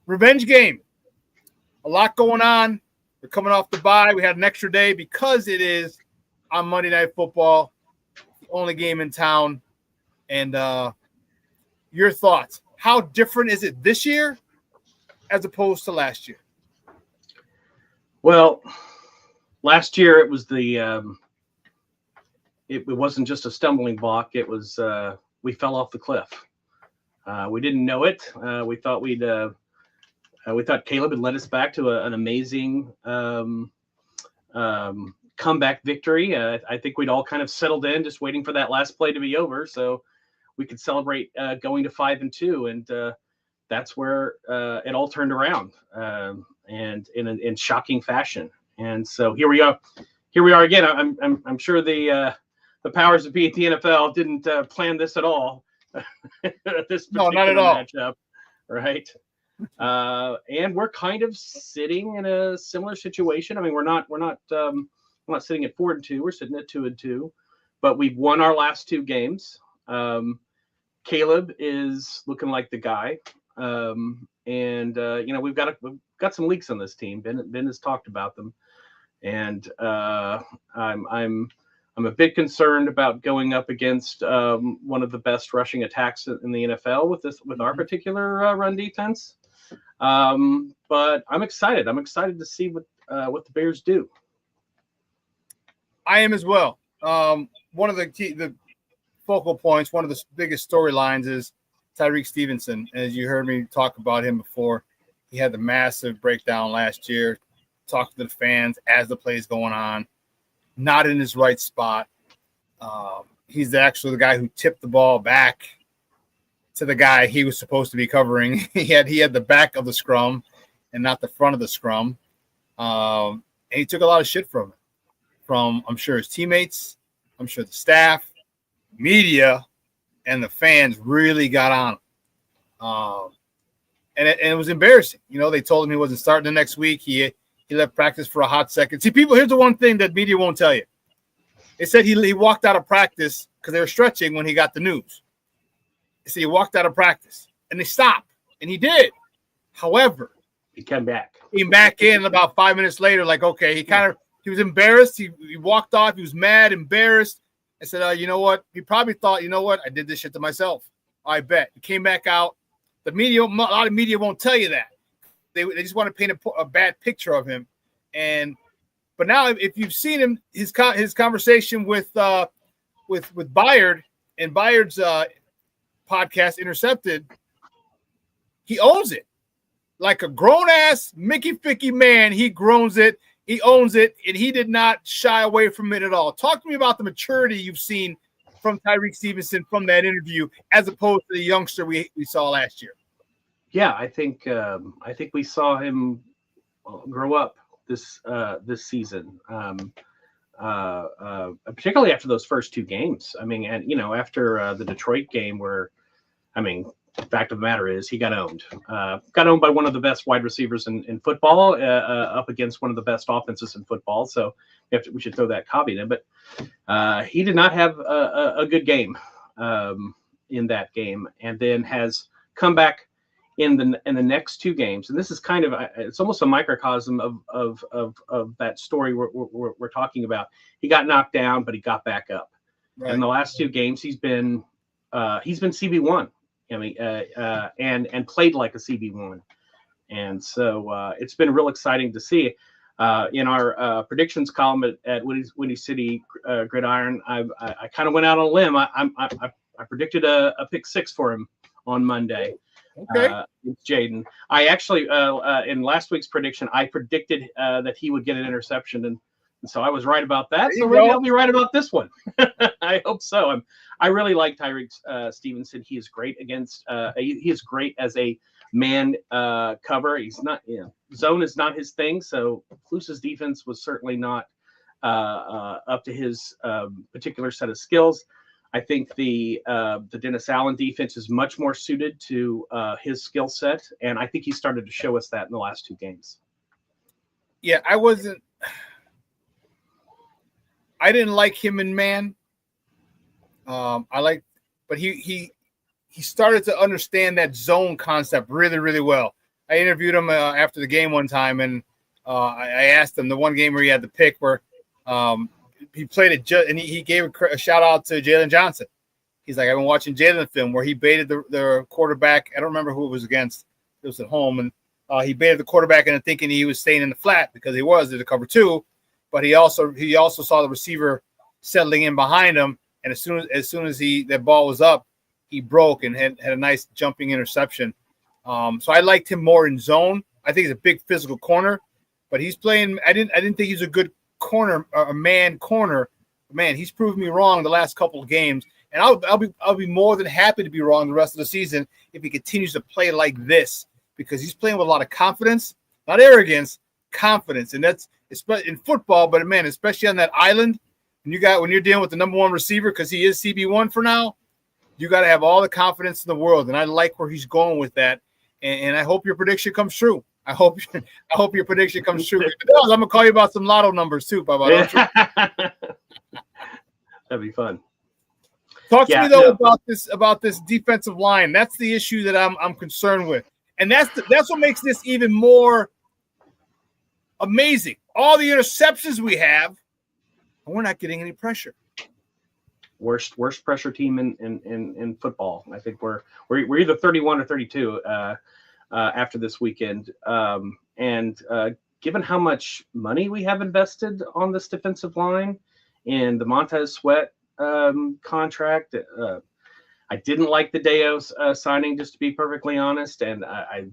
D: Revenge game. A lot going on. We're coming off the bye. We had an extra day because it is on Monday Night Football, the only game in town. And your thoughts. How different is it this year as opposed to last year?
W: Well, last year it was it wasn't just a stumbling block. It was we fell off the cliff. We didn't know it. We thought we thought Caleb had led us back to an amazing comeback victory. I think we'd all kind of settled in, just waiting for that last play to be over, so we could celebrate going to 5-2, and that's where it all turned around, and in shocking fashion. And so here we are again. I'm sure the powers that be at the NFL didn't plan this at all. This
D: no, not at all.
W: Matchup, right? And we're kind of sitting in a similar situation. I mean, we're not sitting at 4-2. We're sitting at 2-2, but we've won our last 2 games. Caleb is looking like the guy. We've got some leaks on this team. Ben has talked about them, and I'm a bit concerned about going up against one of the best rushing attacks in the NFL with our particular run defense. But I'm excited. I'm excited to see what the Bears do.
D: I am as well. One of the focal points, one of the biggest storylines is Tyrique Stevenson. As you heard me talk about him before, he had the massive breakdown last year, talking to the fans as the play is going on, not in his right spot. He's actually the guy who tipped the ball back to the guy he was supposed to be covering. He had the back of the scrum and not the front of the scrum. And he took a lot of shit from I'm sure his teammates, I'm sure the staff, media, and the fans really got on him. And it was embarrassing. They told him he wasn't starting the next week. He left practice for a hot second. See, people, here's the one thing that media won't tell you. They said he walked out of practice because they were stretching when he got the news. They said he walked out of practice, and they stopped, and he did. However,
W: he came back
D: in about 5 minutes later, like, okay, he was embarrassed. He walked off. He was mad, embarrassed. I said, you know what? He probably thought, you know what? I did this shit to myself. I bet. He came back out. A lot of media won't tell you that. They just want to paint a bad picture of him. But now, if you've seen him, his conversation with Byard and Byard's podcast Intercepted, he owns it like a grown ass Mickey Ficky man. He owns it, and he did not shy away from it at all. Talk to me about the maturity you've seen from Tyrique Stevenson from that interview, as opposed to the youngster we saw last year.
W: Yeah, I think we saw him grow up this season, particularly after those first 2 games. I mean, and after the Detroit game, where, I mean, the fact of the matter is he got owned. Got owned by one of the best wide receivers in football, up against one of the best offenses in football. So we should throw that caveat in. But he did not have a good game in that game, and then has come back in the next 2 games. And this is kind of, it's almost a microcosm of that story we're talking about. He got knocked down, but he got back up. Right. In the last 2 games, he's been CB1. I mean, and played like a CB1. And so it's been real exciting to see. In our predictions column at Windy City Gridiron, I kind of went out on a limb. I predicted a pick 6 for him on Monday.
D: Okay.
W: Jaden. I actually, in last week's prediction, I predicted that he would get an interception, and so I was right about that. So maybe I'll be right about this one. I hope so. I really like Tyrique Stevenson. He is great against. He is great as a man cover. He's not. Zone is not his thing. So Flus's defense was certainly not up to his particular set of skills. I think the Dennis Allen defense is much more suited to his skill set, and I think he started to show us that in the last 2 games.
D: Yeah, I didn't like him in man. But he started to understand that zone concept really, really well. I interviewed him after the game one time, and I asked him the one game where he had the pick where he played it, and he gave a shout out to Jalen Johnson. He's like, I've been watching Jalen film where he baited the quarterback. I don't remember who it was against. It was at home, and he baited the quarterback into thinking he was staying in the flat because he was at a cover 2, but he also saw the receiver settling in behind him, and as soon as that ball was up, he broke and had a nice jumping interception. So I liked him more in zone. I think he's a big physical corner, but he's playing. I didn't think he's a good corner, a man corner. Man, he's proved me wrong the last couple of games, and I'll be more than happy to be wrong the rest of the season if he continues to play like this, because he's playing with a lot of confidence, not arrogance, confidence, and that's in football. But man, especially on that island, when you're dealing with the number 1 receiver, because he is CB1 for now, you got to have all the confidence in the world, and I like where he's going with that. and I hope your prediction comes true. I hope your prediction comes true. If it does, I'm gonna call you about some lotto numbers too, Baba.
W: That'd be fun.
D: Talk to me though about this defensive line. That's the issue that I'm concerned with, and that's what makes this even more amazing. All the interceptions we have, and we're not getting any pressure.
W: Worst pressure team in football. I think we're either 31 or 32 after this weekend. And given how much money we have invested on this defensive line and the Montez Sweat contract, I didn't like the Deos signing, just to be perfectly honest. And I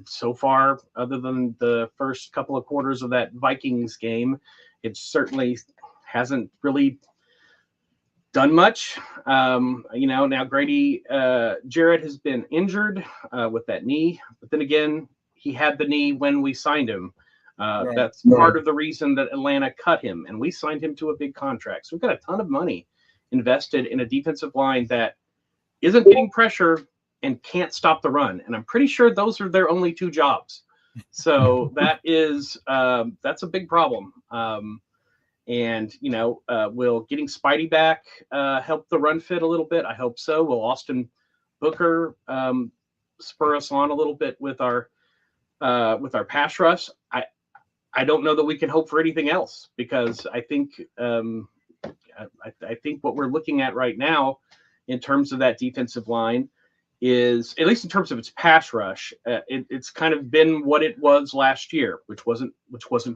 W: so far, other than the first couple of quarters of that Vikings game, it certainly hasn't really done much. Now Grady Jarrett has been injured with that knee, but then again, he had the knee when we signed him. That's part of the reason that Atlanta cut him, and we signed him to a big contract. So we've got a ton of money invested in a defensive line that isn't getting pressure and can't stop the run. And I'm pretty sure those are their only two jobs. So that's a big problem. Will getting Spidey back help the run fit a little bit? I hope so. Will Austin Booker spur us on a little bit with our pass rush? I don't know that we can hope for anything else, because I think I think what we're looking at right now in terms of that defensive line is, at least in terms of its pass rush, it's kind of been what it was last year, which wasn't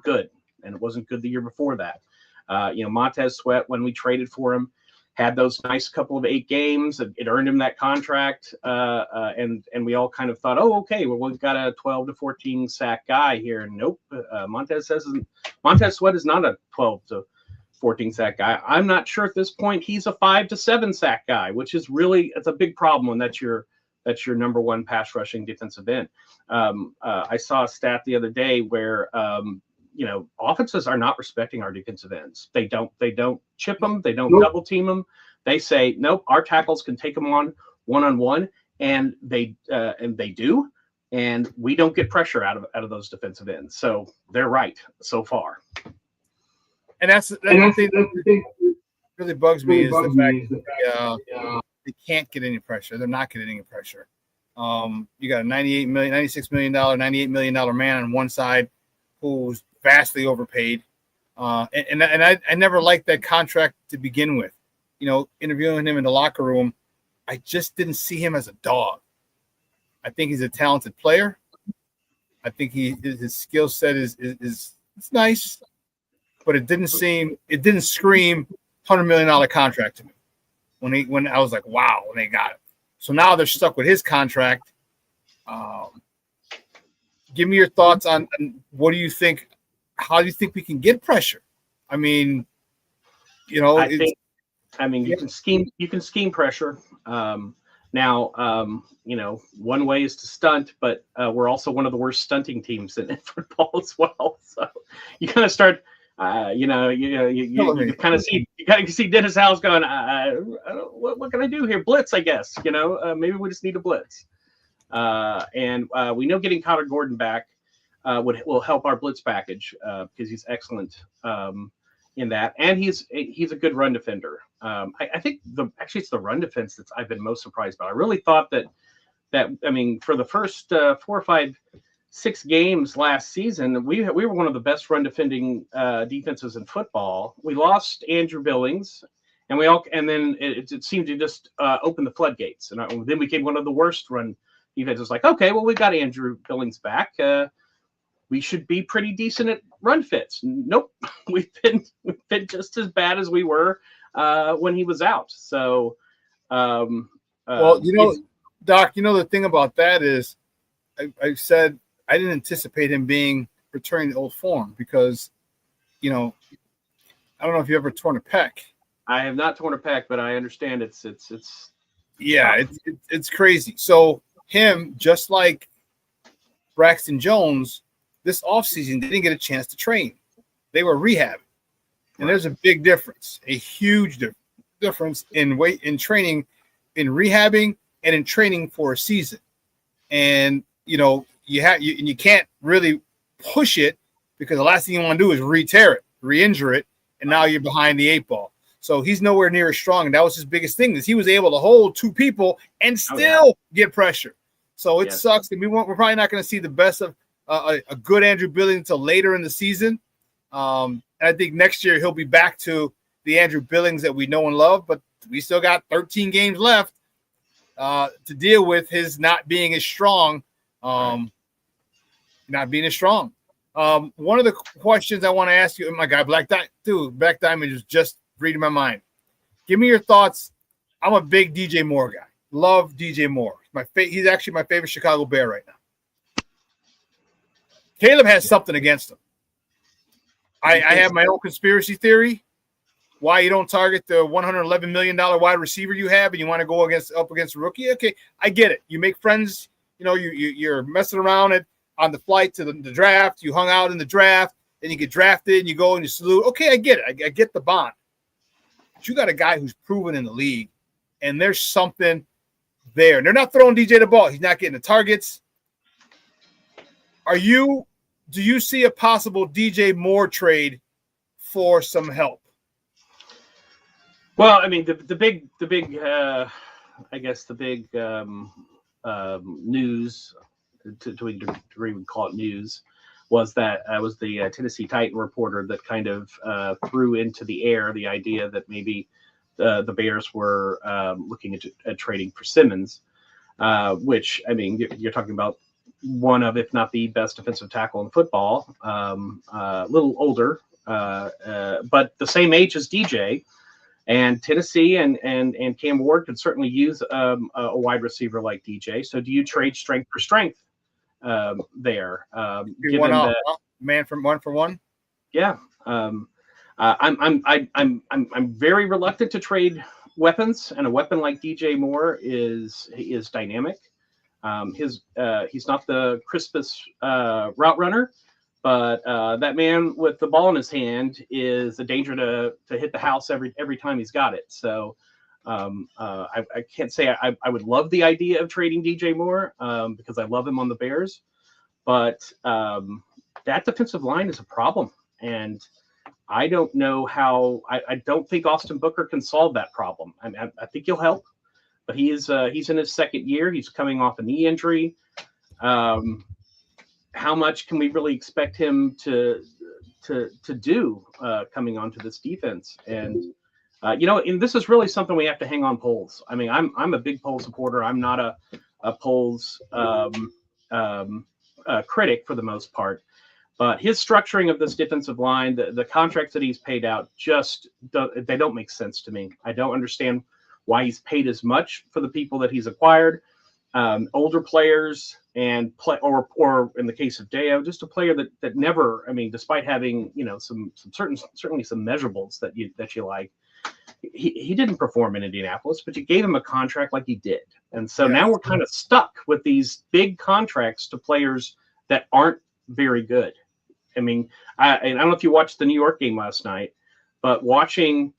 W: good, and it wasn't good the year before that. Montez Sweat, when we traded for him, had those nice couple of 8 games. It earned him that contract, and we all kind of thought, oh, okay, well, we've got a 12 to 14 sack guy here. Nope, Montez Sweat is not a 12 to 14 sack guy. I'm not sure at this point he's a 5 to 7 sack guy, which is it's a big problem when that's your number one pass rushing defensive end. I saw a stat the other day where offenses are not respecting our defensive ends. They don't chip them. They don't double team them. They say, nope, our tackles can take them on one-on-one, and they do, and we don't get pressure out of those defensive ends. So they're right so far.
D: And that's the thing that really bugs me is the fact that they can't get any pressure. They're not getting any pressure. You got a $96 million, $98 million man on one side who's vastly overpaid. And I never liked that contract to begin with. Interviewing him in the locker room, I just didn't see him as a dog. I think he's a talented player. I think his skill set is it's nice, but it didn't scream $100 million contract to me when I was like, wow, when they got it. So now they're stuck with his contract. Give me your thoughts on what do you think? How do you think we can get pressure? I mean, you
W: can scheme pressure. One way is to stunt, but we're also one of the worst stunting teams in football as well. So you kind of start, you kind of see Dennis House going, what can I do here? Blitz, I guess. Maybe we just need a blitz. And we know getting Connor Gordon back will help our blitz package because he's excellent in that, and he's a good run defender. I think it's the run defense that I've been most surprised by. I really thought that for the first 4 or 5, 6 games last season, we were one of the best run defending defenses in football. We lost Andrew Billings, and then it seemed to just open the floodgates, and then we became one of the worst run defenses. Like, okay, well, we've got Andrew Billings back. We should be pretty decent at run fits. Nope, we've been just as bad as we were when he was out. So,
D: Doc, the thing about that is, I said I didn't anticipate him returning to old form because, I don't know if you ever torn a pec.
W: I have not torn a pec, but I understand it's
D: crazy. So him, just like Braxton Jones, this offseason, they didn't get a chance to train. They were rehabbing. And there's a big difference, a huge difference in training, in rehabbing, and in training for a season. And you can't really push it because the last thing you want to do is re-tear it, re-injure it, and now you're behind the 8 ball. So he's nowhere near as strong, and that was his biggest thing, is he was able to hold 2 people and still get pressure. So it sucks, and we're probably not going to see the best of a good Andrew Billings until later in the season. And I think next year he'll be back to the Andrew Billings that we know and love, but we still got 13 games left to deal with his not being as strong. One of the questions I want to ask you, oh my God, Black Diamond is just reading my mind. Give me your thoughts. I'm a big DJ Moore guy. Love DJ Moore. He's actually my favorite Chicago Bear right now. Caleb has something against him. I have my own conspiracy theory why you don't target the $111 million wide receiver you have and you want to go up against a rookie. Okay, I get it. You make friends. You're messing around on the flight to the draft. You hung out in the draft, and you get drafted, and you go and you salute. Okay, I get it. I get the bond. But you got a guy who's proven in the league, and there's something there. And they're not throwing DJ the ball. He's not getting the targets. Do you see a possible DJ Moore trade for some help?
W: Well, I mean, the big news, to a degree we call it news, was that was the Tennessee Titan reporter that kind of threw into the air the idea that maybe the Bears were looking at trading for Simmons, which, I mean, you're talking about one of, if not the best defensive tackle in football, a little older, but the same age as DJ. And Tennessee and Cam Ward could certainly use a wide receiver like DJ. So do you trade strength for strength there?
D: Given that, man from 1 for 1?
W: Yeah. I'm very reluctant to trade weapons, and a weapon like DJ Moore is dynamic. He's not the crispest route runner, but that man with the ball in his hand is a danger to hit the house every time he's got it. So I can't say I would love the idea of trading DJ Moore because I love him on the Bears, but that defensive line is a problem, and I don't know how. I don't think Austin Booker can solve that problem. I think he'll help, but he's in his second year. He's coming off a knee injury. How much can we really expect him to do coming onto this defense? And and this is really something we have to hang on polls. I mean, I'm a big poll supporter. I'm not a polls critic for the most part, but his structuring of this defensive line, the contracts that he's paid out, they don't make sense to me. I don't understand why he's paid as much for the people that he's acquired. Older players or in the case of Deo, just a player that never, I mean, despite having, certainly some measurables that you like, he didn't perform in Indianapolis, but you gave him a contract like he did. And so now we're kind of stuck with these big contracts to players that aren't very good. I mean, I don't know if you watched the New York game last night, but watching,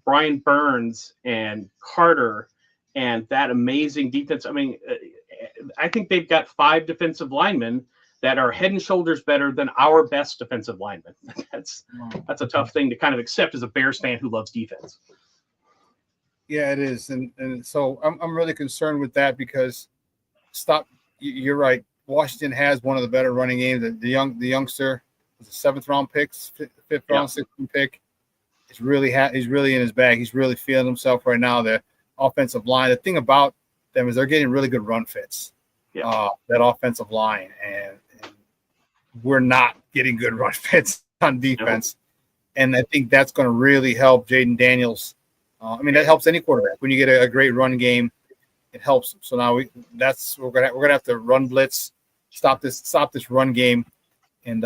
W: Brian Burns and Carter and that amazing defense. I mean, I think they've got 5 defensive linemen that are head and shoulders better than our best defensive linemen. That's a tough thing to kind of accept as a Bears fan who loves defense.
D: Yeah, it is. And so I'm really concerned with that because you're right. Washington has one of the better running games. The youngster was a 7th round pick, 5th round, 6th round pick. He's really in his bag. He's really feeling himself right now. The offensive line. The thing about them is they're getting really good run fits. That offensive line, and we're not getting good run fits on defense. No. And I think that's going to really help Jaden Daniels. That helps any quarterback when you get a great run game. It helps. So now we're gonna have to run blitz, stop this run game, and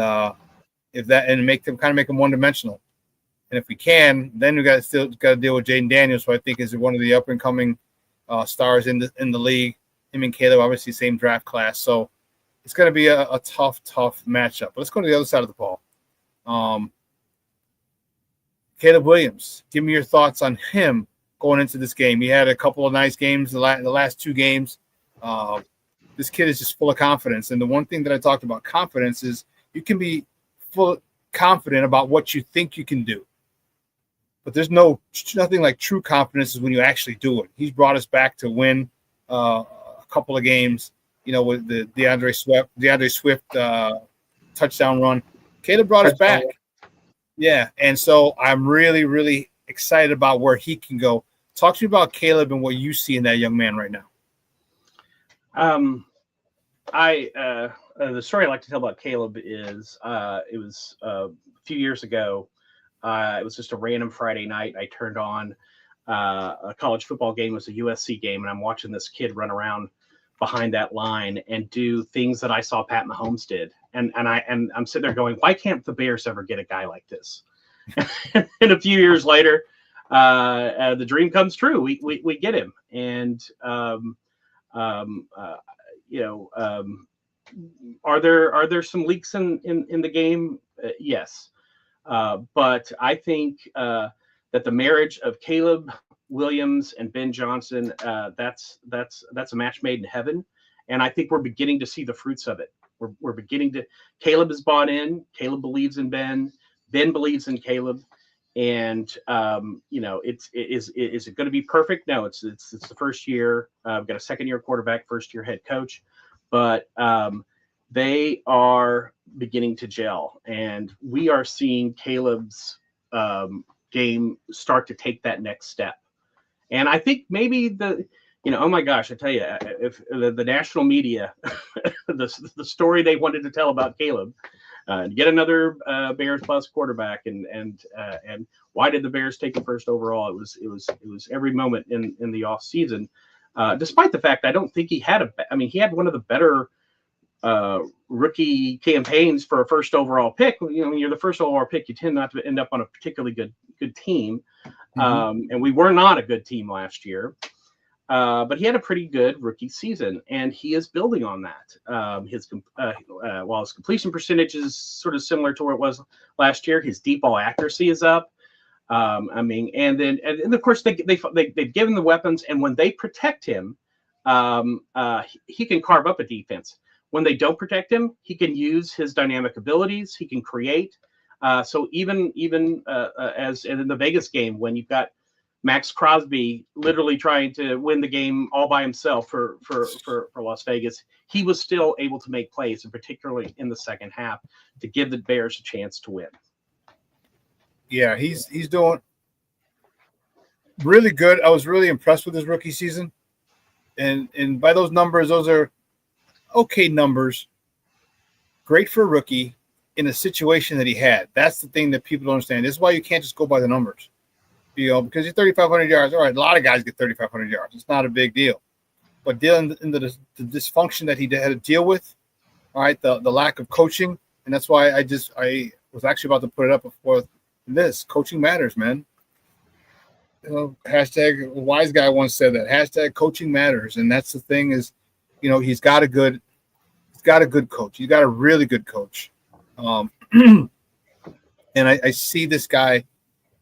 D: make them 1 dimensional. And if we can, then we got to deal with Jaden Daniels, who I think is one of the up and coming stars in the league. Him and Caleb, obviously same draft class, so it's going to be a tough matchup. But let's go to the other side of the ball. Caleb Williams, give me your thoughts on him going into this game. He had a couple of nice games the last 2 games. this kid is just full of confidence. And the one thing that I talked about confidence is you can be full confident about what you think you can do. But there's nothing like true confidence is when you actually do it. He's brought us back to win a couple of games, with the DeAndre Swift touchdown run. Caleb brought us back. Yeah, and so I'm really, really excited about where he can go. Talk to me about Caleb and what you see in that young man right now.
W: The story I like to tell about Caleb is it was a few years ago. It was just a random Friday night. I turned on a college football game. It was a USC game, and I'm watching this kid run around behind that line and do things that I saw Pat Mahomes did. And I'm sitting there going, why can't the Bears ever get a guy like this? And a few years later, the dream comes true. We get him. And are there some leaks in the game? Yes. But I think that the marriage of Caleb Williams and Ben Johnson, that's a match made in heaven. And I think we're beginning to see the fruits of it. We're beginning to. Caleb is bought in. Caleb believes in Ben. Ben believes in Caleb. And is it going to be perfect? No, it's the first year. I've got a second-year quarterback, first-year head coach, but they are beginning to gel, and we are seeing Caleb's game start to take that next step. And I think maybe oh my gosh, I tell you, if the national media, the story they wanted to tell about Caleb, get another Bears plus quarterback, and why did the Bears take him first overall? It was every moment in the off season, despite the fact I don't think he had he had one of the better rookie campaigns for a first overall pick. When you're the first overall pick, you tend not to end up on a particularly good team. And we were not a good team last year. But he had a pretty good rookie season, and he is building on that. While his completion percentage is sort of similar to where it was last year, his deep ball accuracy is up. And of course they've given the weapons, and when they protect him, he can carve up a defense. When they don't protect him, he can use his dynamic abilities. He can create. So even as in the Vegas game, when you've got Max Crosby literally trying to win the game all by himself for Las Vegas, he was still able to make plays, and particularly in the second half, to give the Bears a chance to win.
D: Yeah, he's doing really good. I was really impressed with his rookie season, and by those numbers, those are okay numbers. Great for a rookie in a situation that he had. That's the thing that people don't understand. This is why you can't just go by the numbers. Because you're 3,500 yards. All right, a lot of guys get 3,500 yards. It's not a big deal. But dealing into the dysfunction that he had to deal with, all right, the lack of coaching, and that's why I was actually about to put it up before this. Coaching matters, man. Hashtag wise guy once said that. Hashtag coaching matters, and that's the thing is, he's got a good coach. He's got a really good coach, and I see this guy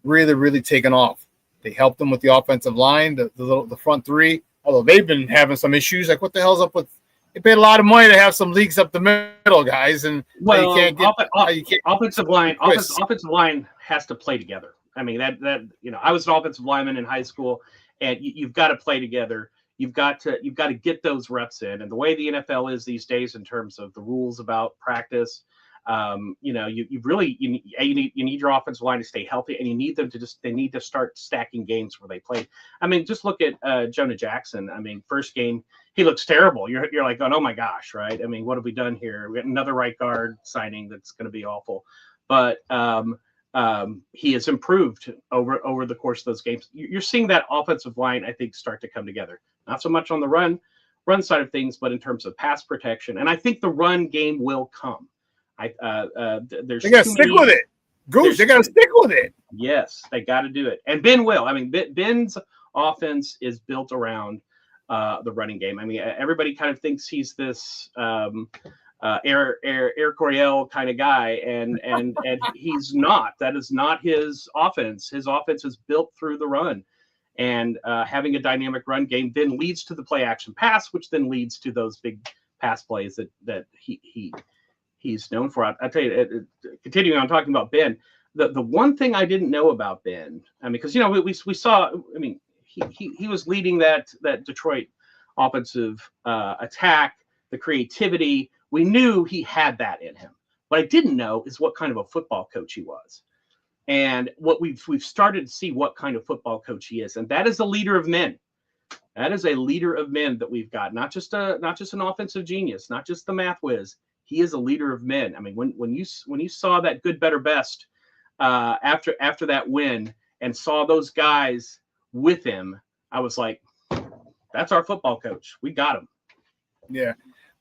D: really, really taken off. They helped them with the offensive line, the front three, although they've been having some issues. Like, what the hell's up with? They paid a lot of money to have some leaks up the middle, guys, and
W: well, offensive line has to play together. I mean, I was an offensive lineman in high school, and you've got to play together. You've got to get those reps in, and the way the NFL is these days in terms of the rules about practice. You need your offensive line to stay healthy, and you need them they need to start stacking games where they play. I mean, just look at Jonah Jackson. I mean, first game, he looks terrible. You're like going, oh my gosh, right? I mean, what have we done here? We got another right guard signing that's going to be awful. But he has improved over the course of those games. You're seeing that offensive line, I think, start to come together. Not so much on the run side of things, but in terms of pass protection. And I think the run game will come. They got to
D: stick with it. Gooch, they got to stick with it.
W: Yes, they got to do it. And Ben will. I mean, Ben's offense is built around the running game. I mean, everybody kind of thinks he's this Air Coryell kind of guy, and he's not. That is not his offense. His offense is built through the run. And having a dynamic run game then leads to the play action pass, which then leads to those big pass plays that he's known for. I tell you, continuing on talking about Ben, the one thing I didn't know about Ben, I mean, because we saw, I mean, he was leading that Detroit offensive attack, the creativity. We knew he had that in him. What I didn't know is what kind of a football coach he was. And what we've started to see what kind of football coach he is. And that is a leader of men. That is a leader of men that we've got, not just an offensive genius, not just the math whiz. He is a leader of men. I mean, when you saw that good, better, best after that win and saw those guys with him, I was like, that's our football coach. We got him.
D: Yeah,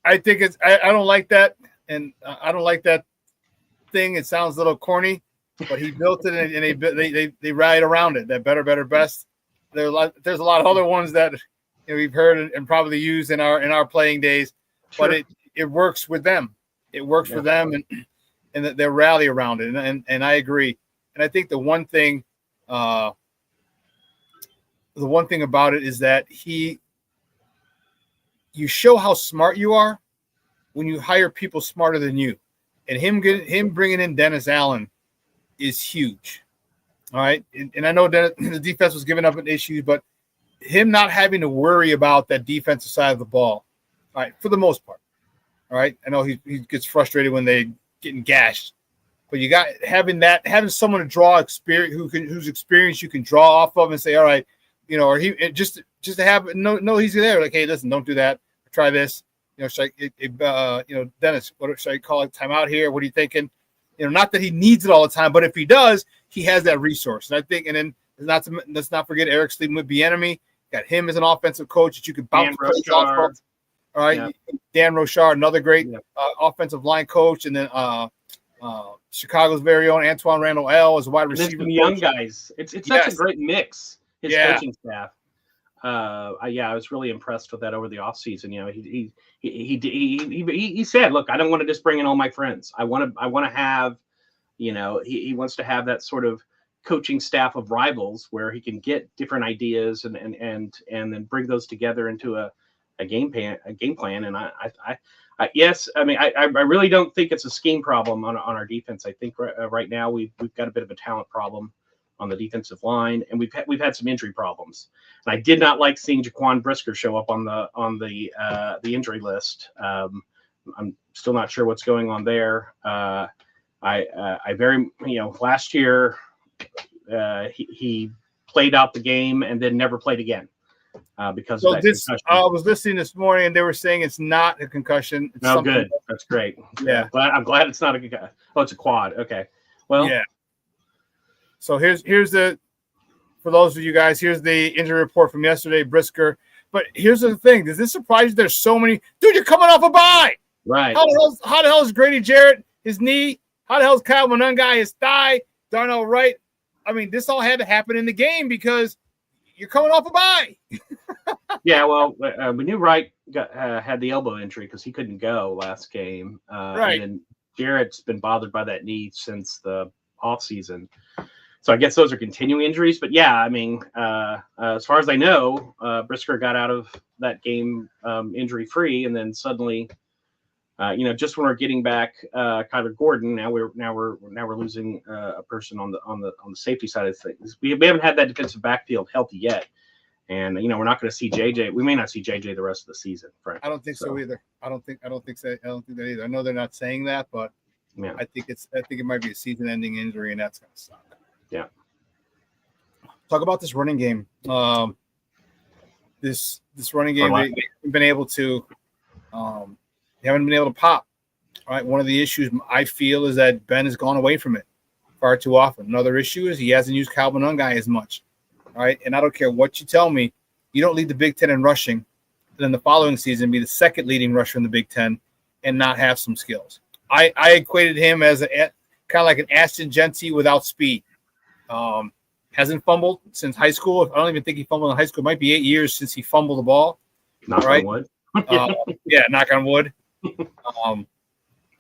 D: I think I don't like that, and I don't like that thing. It sounds a little corny, but he built it, and they ride around it. That better, best. There's a lot of other ones that we've heard and probably used in our playing days, sure. But it works with them. It works for them, and they rally around it. And I agree. And I think the one thing about it is that you show how smart you are when you hire people smarter than you. And him bringing in Dennis Allen is huge. All right. And I know that the defense was giving up an issue, but him not having to worry about that defensive side of the ball, all right, for the most part. All right. I know he gets frustrated when they getting gashed, but you got having someone to draw experience whose experience you can draw off of and say, all right, or he just to have no he's there. Like, hey, listen, don't do that. Try this. Should I, Dennis, what should I call it? Timeout here. What are you thinking? Not that he needs it all the time, but if he does, he has that resource. And I think, and then let's not forget Eric sleeping with Bieniemy. Got him as an offensive coach that you could bounce plays off of. All right, yeah. Dan Rochard, another great offensive line coach, and then Chicago's very own Antoine Randall L. as a wide receiver.
W: Some young guys. It's such a great mix. His coaching staff. I was really impressed with that over the offseason. He said, look, I don't want to just bring in all my friends. I want to have, he wants to have that sort of coaching staff of rivals where he can get different ideas and then bring those together into a game plan. And I really don't think it's a scheme problem on our defense. I think right now we've got a bit of a talent problem on the defensive line, and we've had some injury problems. And I did not like seeing Jaquan Brisker show up on the injury list. I'm still not sure what's going on there. Last year he played out the game and then never played again because of that concussion.
D: I was listening this morning and they were saying it's not a concussion. It's
W: good. That's great.
D: Yeah,
W: I'm glad it's not a concussion. Oh, it's a quad. Okay. Well,
D: yeah. So here's for those of you guys, here's the injury report from yesterday, Brisker. But here's the thing. Does this surprise you? There's so many. Dude, you're coming off a bye.
W: Right.
D: How the hell is Grady Jarrett, his knee? How the hell is Kyle Monungai, his thigh? Darnell Wright. I mean, this all had to happen in the game because you're coming off a bye.
W: Yeah, well, we knew Wright had the elbow injury because he couldn't go last game.
D: Right.
W: And Jarrett's been bothered by that knee since the offseason. So I guess those are continuing injuries. But, yeah, I mean, as far as I know, Brisker got out of that game injury-free, and then suddenly, just when we're getting back Kyler Gordon, now we're losing a person on the safety side of things. We haven't had that defensive backfield healthy yet, and we're not going to see JJ. We may not see JJ the rest of the season. Frankly.
D: I don't think so either. I don't think that either. I know they're not saying that, but
W: yeah.
D: I think it might be a season-ending injury, and that's going to suck.
W: Yeah.
D: Talk about this running game. This running game, they haven't been able to. They haven't been able to pop. All right. One of the issues I feel is that Ben has gone away from it far too often. Another issue is he hasn't used Kyle Monungai as much. All right. And I don't care what you tell me, you don't lead the Big Ten in rushing, and then the following season be the second leading rusher in the Big Ten and not have some skills. I equated him as kind of like an Ashton Genty without speed. Hasn't fumbled since high school. I don't even think he fumbled in high school. It might be 8 years since he fumbled the ball.
W: Knock on wood.
D: Yeah, knock on wood.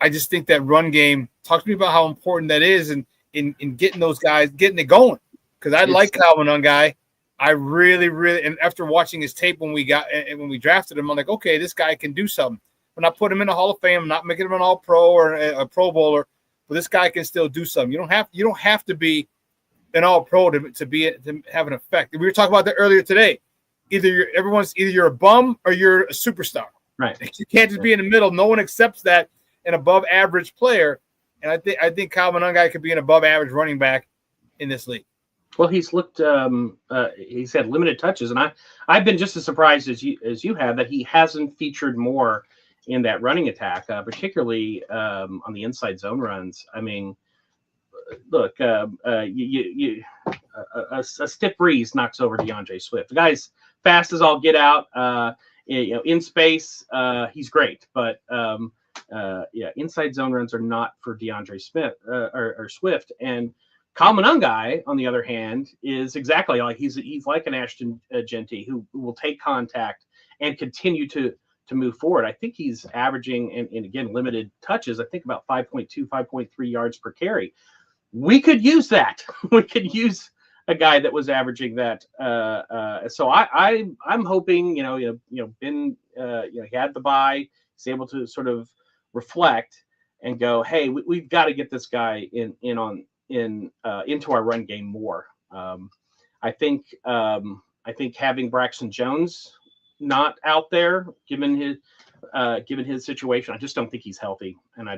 D: I just think that run game, talk to me about how important that is in getting those guys, getting it going. Because I like Kyle Monungai. I really, and after watching his tape when we drafted him, I'm like, okay, this guy can do something. We're not putting him in the Hall of Fame. I'm not making him an All-Pro or a Pro Bowler, but this guy can still do something. You don't have to be an All-Pro to have an effect. We were talking about that earlier today. Either you're a bum or you're a superstar.
W: Right.
D: You can't just be in the middle. No one accepts that an above-average player. And I think Kyle Monangai could be an above-average running back in this league. Well,
W: he's looked. He's had limited touches, and I've been just as surprised as you have that he hasn't featured more in that running attack, particularly on the inside zone runs. I mean, look, a stiff breeze knocks over DeAndre Swift. The guy's fast as all get out. In space, he's great, but inside zone runs are not for DeAndre Smith or Swift. And Kyle Monangai, on the other hand, is exactly like he's like an Ashton Genty who will take contact and continue to move forward. I think he's averaging, and again, limited touches, I think about 5.2, 5.3 yards per carry. We could use that. We could use a guy that was averaging that. So I'm hoping, Ben, he had the bye, he's able to sort of reflect and go, hey, we've got to get this guy into our run game more. I think having Braxton Jones not out there, given his situation, I just don't think he's healthy, and I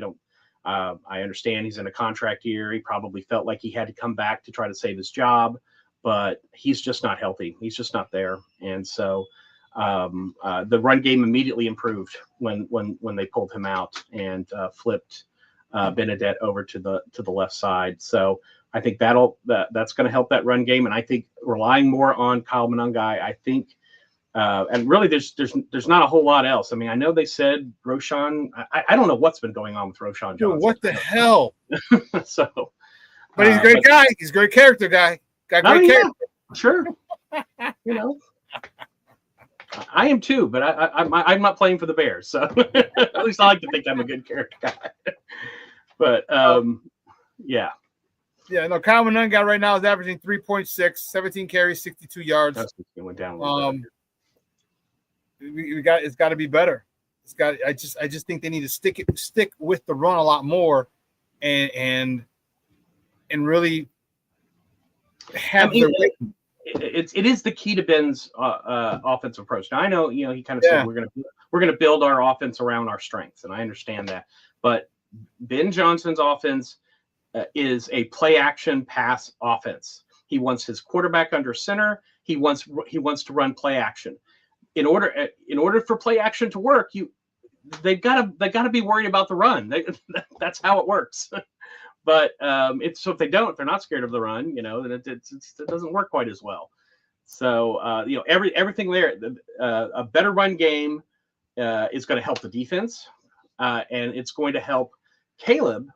W: understand he's in a contract year. He probably felt like he had to come back to try to save his job, but he's just not healthy. He's just not there. And so the run game immediately improved when they pulled him out and flipped Benedette over to the left side. So I think that's going to help that run game. And I think relying more on Kyle Monangai, I think, and really there's not a whole lot else. I mean, I know they said Roshan. I don't know what's been going on with Roshan Johnson.
D: Dude, what the hell?
W: So,
D: but he's a great guy. He's a great character guy. Got great character.
W: Sure. I am too, but I'm not playing for the Bears, so at least I like to think I'm a good character guy. But yeah.
D: Yeah, no, Kyle Monangai right now is averaging 3.6, 17 carries, 62 yards.
W: That's it went down a little bit.
D: It's got to be better. I just think they need to stick with the run a lot more, and really have
W: it is the key to Ben's offensive approach. Now I know he kind of said we're gonna build our offense around our strengths, and I understand that. But Ben Johnson's offense is a play action pass offense. He wants his quarterback under center. He wants to run play action. In order for play action to work, they've got to be worried about the run. That's how it works. But so if they don't, if they're not scared of the run, then it doesn't work quite as well. So everything there, a better run game is going to help the defense, and it's going to help Caleb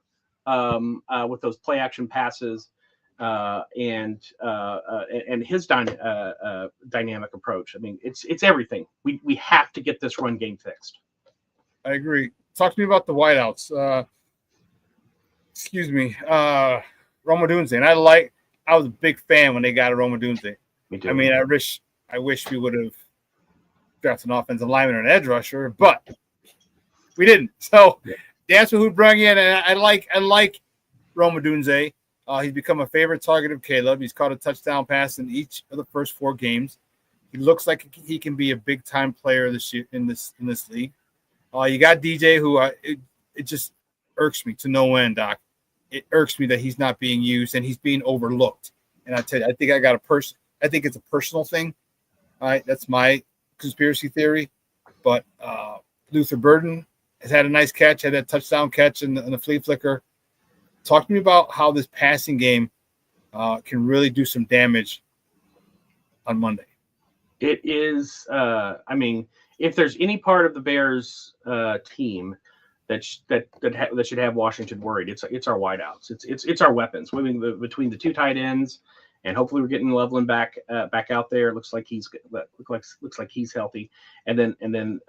W: with those play action passes and his dynamic approach. I mean, it's everything. We have to get this run game fixed.
D: I agree. Talk to me about the wideouts. Excuse me, Roma Dunze. And I was a big fan when they got a Roma Dunze.
W: Me too.
D: I mean, I wish we would have drafted an offensive lineman or an edge rusher, but we didn't. So that's who brought in, and I like Roma Dunze. He's become a favorite target of Caleb. He's caught a touchdown pass in each of the first 4 games. He looks like he can be a big time player this year in this league. You got DJ, who it just irks me to no end, Doc. It irks me that he's not being used and he's being overlooked. And I tell you, I think I think it's a personal thing. All right, that's my conspiracy theory. But Luther Burden has had a nice catch, had that touchdown catch and the flea flicker. Talk to me about how this passing game can really do some damage on Monday.
W: It is, I mean, if there's any part of the Bears team that should have Washington worried, it's our wideouts. It's our weapons. Between the 2 tight ends, and hopefully we're getting Loveland back out there. It looks like he's healthy, and then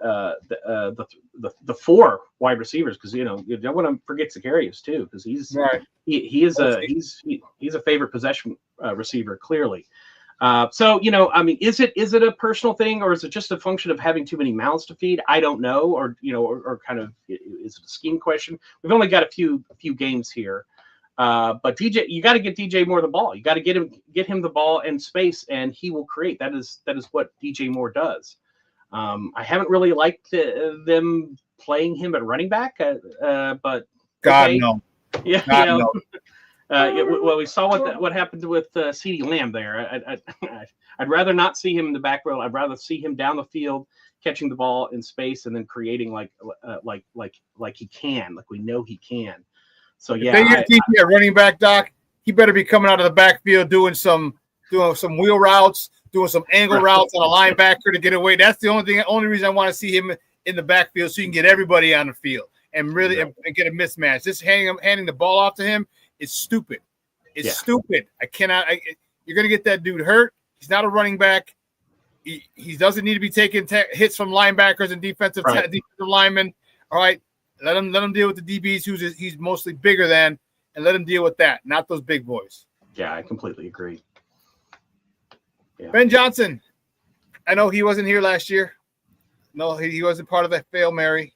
W: the 4 wide receivers, because you don't want to forget Zacharias too, because he's a favorite possession receiver clearly. So, I mean, is it a personal thing, or is it just a function of having too many mouths to feed? I don't know, or kind of is it a scheme question? We've only got a few games here, but DJ, you got to get DJ Moore the ball. You got to get him the ball and space, and he will create. That is what DJ Moore does. I haven't really liked them playing him at running back, but
D: God
W: okay.
D: no,
W: Yeah,
D: God no.
W: Well, we saw what happened with CeeDee Lamb there. I'd rather not see him in the back row. I'd rather see him down the field catching the ball in space and then creating like he can, like we know he can. So yeah,
D: if they get a running back, Doc, he better be coming out of the backfield doing some wheel routes, doing some angle routes on a linebacker to get away. That's the only reason I want to see him in the backfield, so you can get everybody on the field and really and get a mismatch. Just handing the ball off to him. It's stupid. It's stupid. I cannot. You're going to get that dude hurt. He's not a running back. He doesn't need to be taking hits from linebackers and defensive linemen. All right, let him deal with the DBs he's mostly bigger than, and let him deal with that, not those big boys.
W: Yeah, I completely agree. Yeah.
D: Ben Johnson, I know he wasn't here last year. No, he wasn't part of that Fail Mary.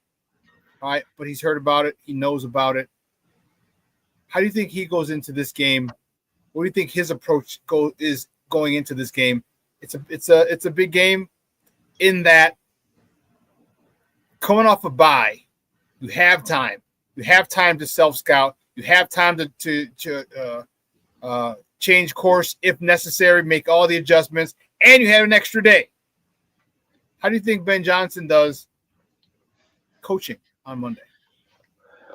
D: All right, but he's heard about it. He knows about it. How do you think he goes into this game? What do you think his approach is going into this game? It's a big game in that coming off a bye, you have time. You have time to self-scout. You have time to change course if necessary, make all the adjustments, and you have an extra day. How do you think Ben Johnson does coaching on Monday?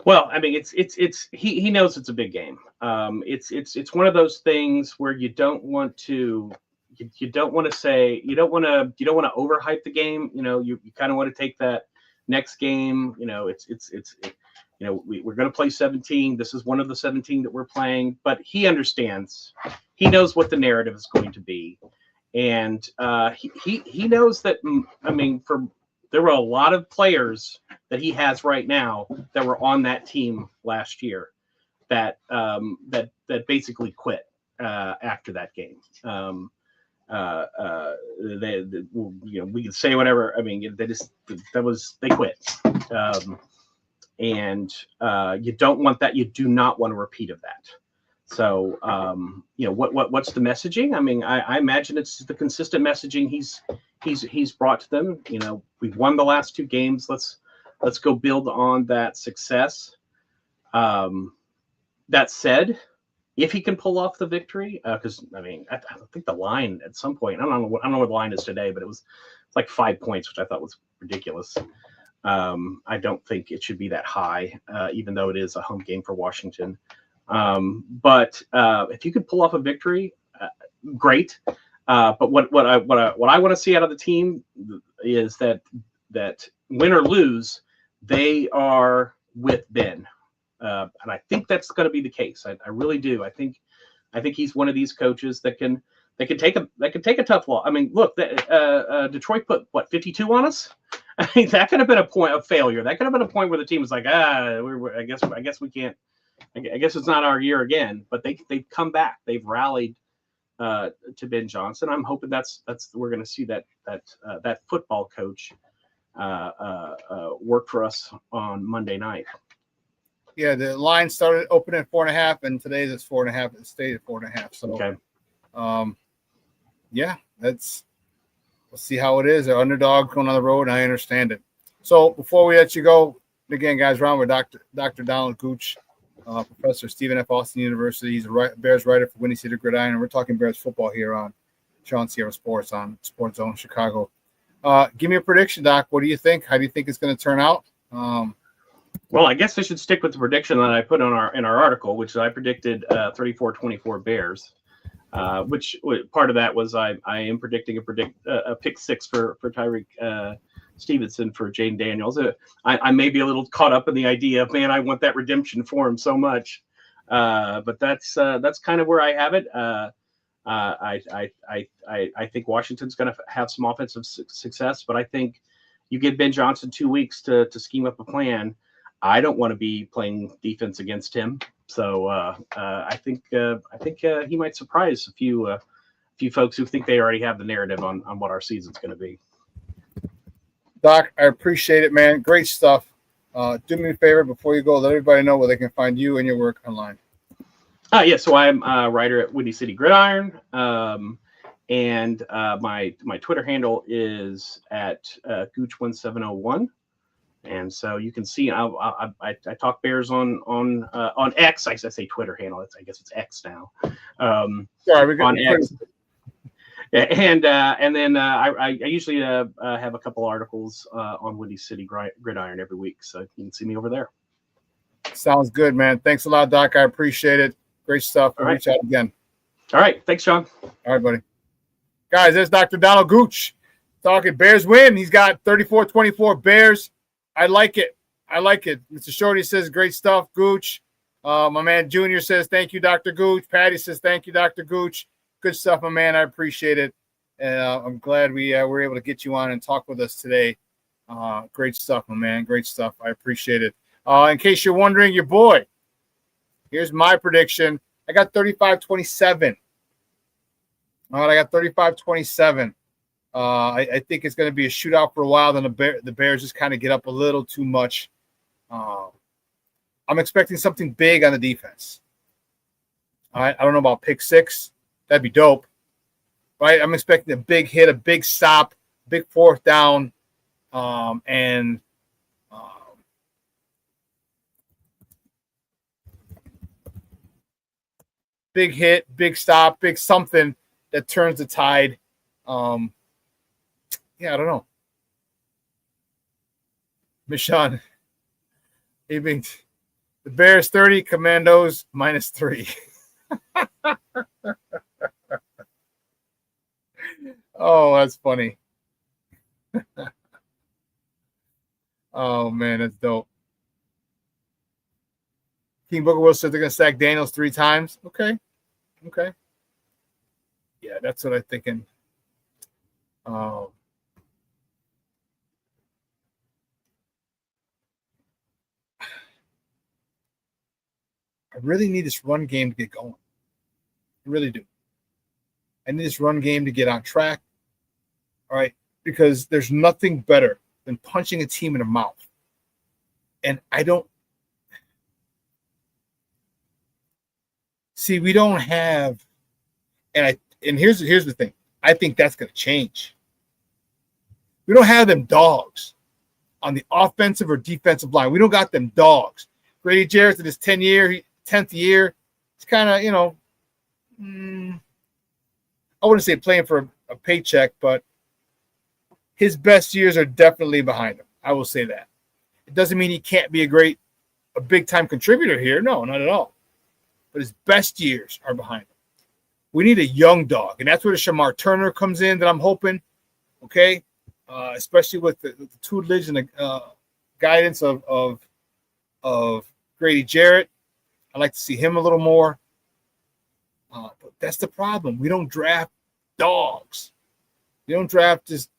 W: Well, I mean, he knows it's a big game. It's one of those things where you don't want to overhype the game. You kind of want to take that next game. We're going to play 17. This is one of the 17 that we're playing, but he understands. He knows what the narrative is going to be, and he knows that. I mean, there were a lot of players that he has right now that were on that team last year that basically quit after that game. We can say whatever. I mean, they quit. And you don't want that. You do not want a repeat of that. So, what's the messaging? I mean, I imagine it's the consistent messaging he's brought to them. We've won the last 2 games. Let's go build on that success. That said, if he can pull off the victory, because I mean, I think the line at some point, I don't know what the line is today, but it's like 5 points, which I thought was ridiculous. I don't think it should be that high, even though it is a home game for Washington. But if you could pull off a victory, great. But what I want to see out of the team is that win or lose, they are with Ben, and I think that's going to be the case. I really do. I think he's one of these coaches that can take a tough loss. I mean, look, Detroit put 52 on us. I mean, that could have been a point of failure. That could have been a point where the team was like, I guess we can't. I guess it's not our year again. But they've come back. They've rallied to Ben Johnson. I'm hoping we're going to see that football coach work for us on Monday night.
D: Yeah, the line started opening at 4.5, and today's it's 4.5. It stayed at 4.5. So,
W: okay.
D: Yeah, we'll see how it is. They're underdog going on the road, and I understand it. So before we let you go, again, guys, we're on with Dr. Donald Gooch, Professor Stephen F. Austin University. He's a Bears writer for Windy City Gridiron, and we're talking Bears football here on ShawnSierraSports on Sports Zone Chicago. Give me a prediction, Doc. What do you think? How do you think it's going to turn out?
W: Well, I guess I should stick with the prediction that I put in our article, which I predicted 34-24 Bears. Which part of that was I am predicting a pick 6 for Tyreek Stevenson for Jane Daniels. I may be a little caught up in the idea of, man, I want that redemption for him so much, but that's kind of where I have it. I think Washington's going to have some offensive success, but I think you give Ben Johnson 2 weeks to scheme up a plan. I don't want to be playing defense against him. So I think he might surprise few folks who think they already have the narrative on what our season's going to be.
D: Doc, I appreciate it, man. Great stuff. Do me a favor before you go, let everybody know where they can find you and your work online.
W: Yeah, so I'm a writer at Windy City Gridiron, and my Twitter handle is at Gooch1701, and so you can see I talk Bears on X. I say Twitter handle. I guess it's X now.
D: Sorry,
W: on X. Yeah, and then I usually have a couple articles on Windy City Gridiron every week, so you can see me over there.
D: Sounds good, man. Thanks a lot, Doc. I appreciate it. Great stuff. We'll reach out again.
W: All right. Thanks, Shawn.
D: All right, buddy. Guys, there's Dr. Donald Gooch talking Bears win. He's got 34-24 Bears. I like it. Mr. Shorty says great stuff, Gooch. My man Junior says thank you, Dr. Gooch. Patty says thank you, Dr. Gooch. Good stuff, my man. I appreciate it. And I'm glad we were able to get you on and talk with us today. Great stuff, my man. Great stuff. I appreciate it. In case you're wondering, your boy, here's my prediction. I got 35-27. All right, I got 35-27. I think it's going to be a shootout for a while. Then the Bears just kind of get up a little too much. I'm expecting something big on the defense. All right, I don't know about pick six. That'd be dope. Right? I'm expecting a big hit, a big stop, big fourth down, and big hit, big stop, big something that turns the tide. Yeah, I don't know. Michon, he means the Bears 30, Commandos -3. Oh, that's funny. Oh, man, that's dope. King Booker Will said they're going to sack Daniels 3 times. Okay. Yeah, that's what I'm thinking. I really need this run game to get going. I really do. I need this run game to get on track. All right, because there's nothing better than punching a team in the mouth. And I don't see, we don't have, and here's the thing. I think that's going to change. We don't have them dogs on the offensive or defensive line. We don't got them dogs. Grady Jarrett's in his 10th year. It's kind of, I wouldn't say playing for a paycheck, but his best years are definitely behind him. I will say that. It doesn't mean he can't be a big-time contributor here. No, not at all. But his best years are behind him. We need a young dog, and that's where the Shamar Turner comes in that I'm hoping, okay, especially with the tutelage and the guidance of Grady Jarrett. I'd like to see him a little more. But that's the problem. We don't draft dogs. We don't draft just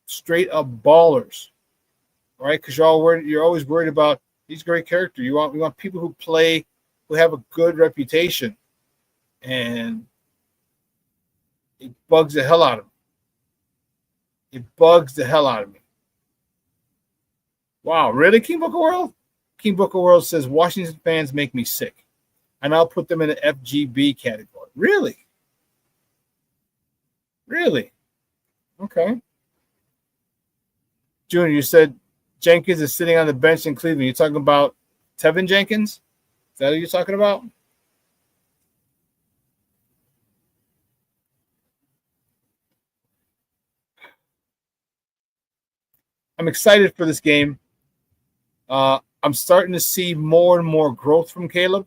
D: straight-up ballers, right? Because you're always worried about he's a great character. We want people who play, who have a good reputation, and it bugs the hell out of me. It bugs the hell out of me. Wow, really, King Booker World? King Booker World says Washington fans make me sick, and I'll put them in the FGB category. Really? Okay. Junior, you said Jenkins is sitting on the bench in Cleveland. You're talking about Tevin Jenkins? Is that who you're talking about? I'm excited for this game. I'm starting to see more and more growth from Caleb.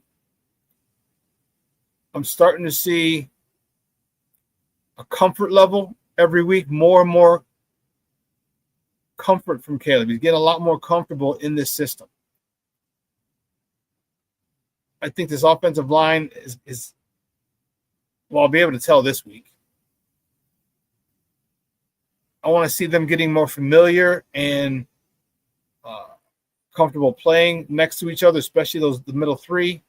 D: I'm starting to see a comfort level every week, more and more comfort from Caleb. He's getting a lot more comfortable in this system. I think this offensive line is well, I'll be able to tell this week. I want to see them getting more familiar and comfortable playing next to each other, especially the middle three.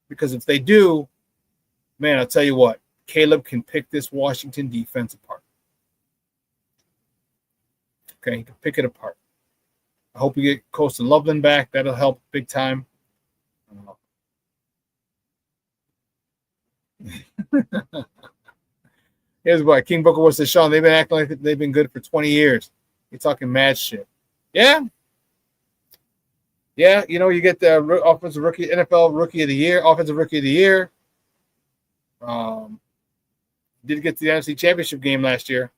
D: Because if they do, man, I'll tell you what, Caleb can pick this Washington defense apart. Okay, he can pick it apart. I hope we get Colston Loveland back. That'll help big time. Here's what King Booker was to Shawn. They've been acting like they've been good for 20 years. You're talking mad shit. Yeah. Yeah, you know, you get the offensive rookie, NFL rookie of the year, offensive rookie of the year. Did get to the NFC Championship game last year.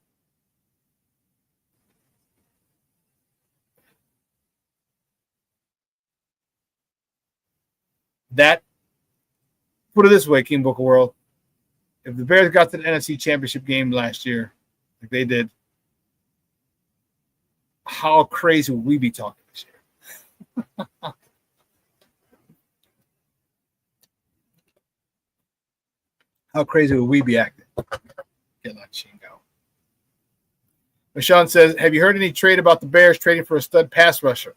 D: That, put it this way, King Booker World. If the Bears got to the NFC Championship game last year, like they did, how crazy would we be talking this year? How crazy would we be acting? Get that Shingo. Shawn says, have you heard any trade about the Bears trading for a stud pass rusher?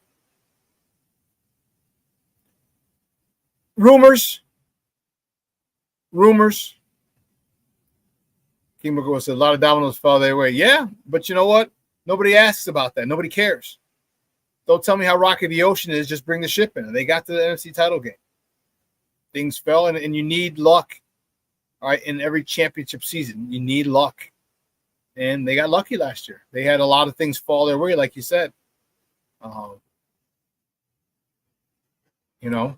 D: Rumors. King Booker said a lot of dominoes fell their way. Yeah, but you know what? Nobody asks about that. Nobody cares. Don't tell me how rocky the ocean is. Just bring the ship in. And they got to the NFC title game. Things fell, and you need luck. All right, in every championship season, you need luck. And they got lucky last year. They had a lot of things fall their way, like you said. You know.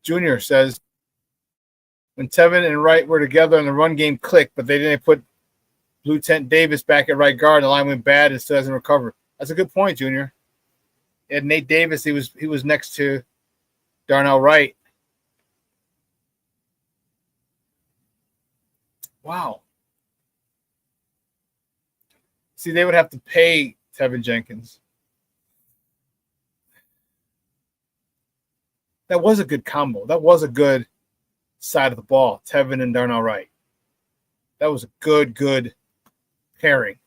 D: Junior says, when Tevin and Wright were together and the run game clicked, but they didn't put Blue Tent Davis back at right guard, and the line went bad and still hasn't recovered. That's a good point, Junior. And Nate Davis, he was next to Darnell Wright. Wow. See, they would have to pay Tevin Jenkins. That was a good combo. That was a good side of the ball, Tevin and Darnell Wright. That was a good pairing.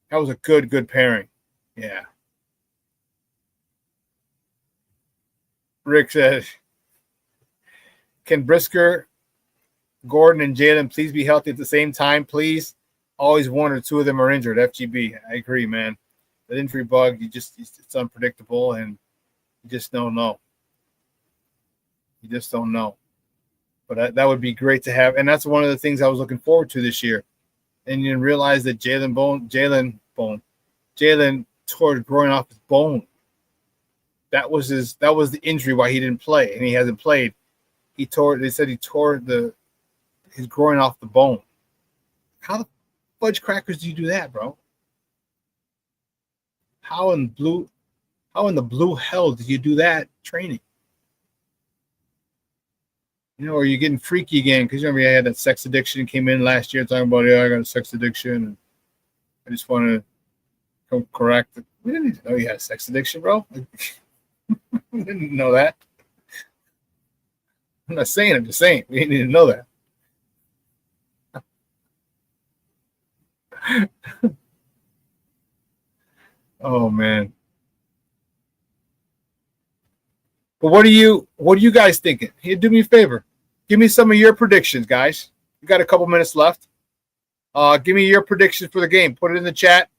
D: That was a good pairing. Yeah. Rick said, can Brisker, Gordon, and Jalen please be healthy at the same time, please? Always one or two of them are injured. FGB. I agree, man. The injury bug, it's unpredictable, and you just don't know. You just don't know. But that would be great to have. And that's one of the things I was looking forward to this year. And you realize that Jalen tore growing off his bone. That was the injury why he didn't play, and he hasn't played. They said he tore his groin off the bone. How the fudge crackers do you do that, bro? How in the blue hell did you do that training? You know, or you're getting freaky again, because you remember I had that sex addiction came in last year talking about, I got a sex addiction, and I just want to come correct it. We didn't even know you had a sex addiction, bro. We didn't know that. I'm not saying, I'm just saying. We didn't even know that. Oh man. But what are you guys thinking? Here, do me a favor. Give me some of your predictions, guys. You got a couple minutes left. Give me your predictions for the game. Put it in the chat.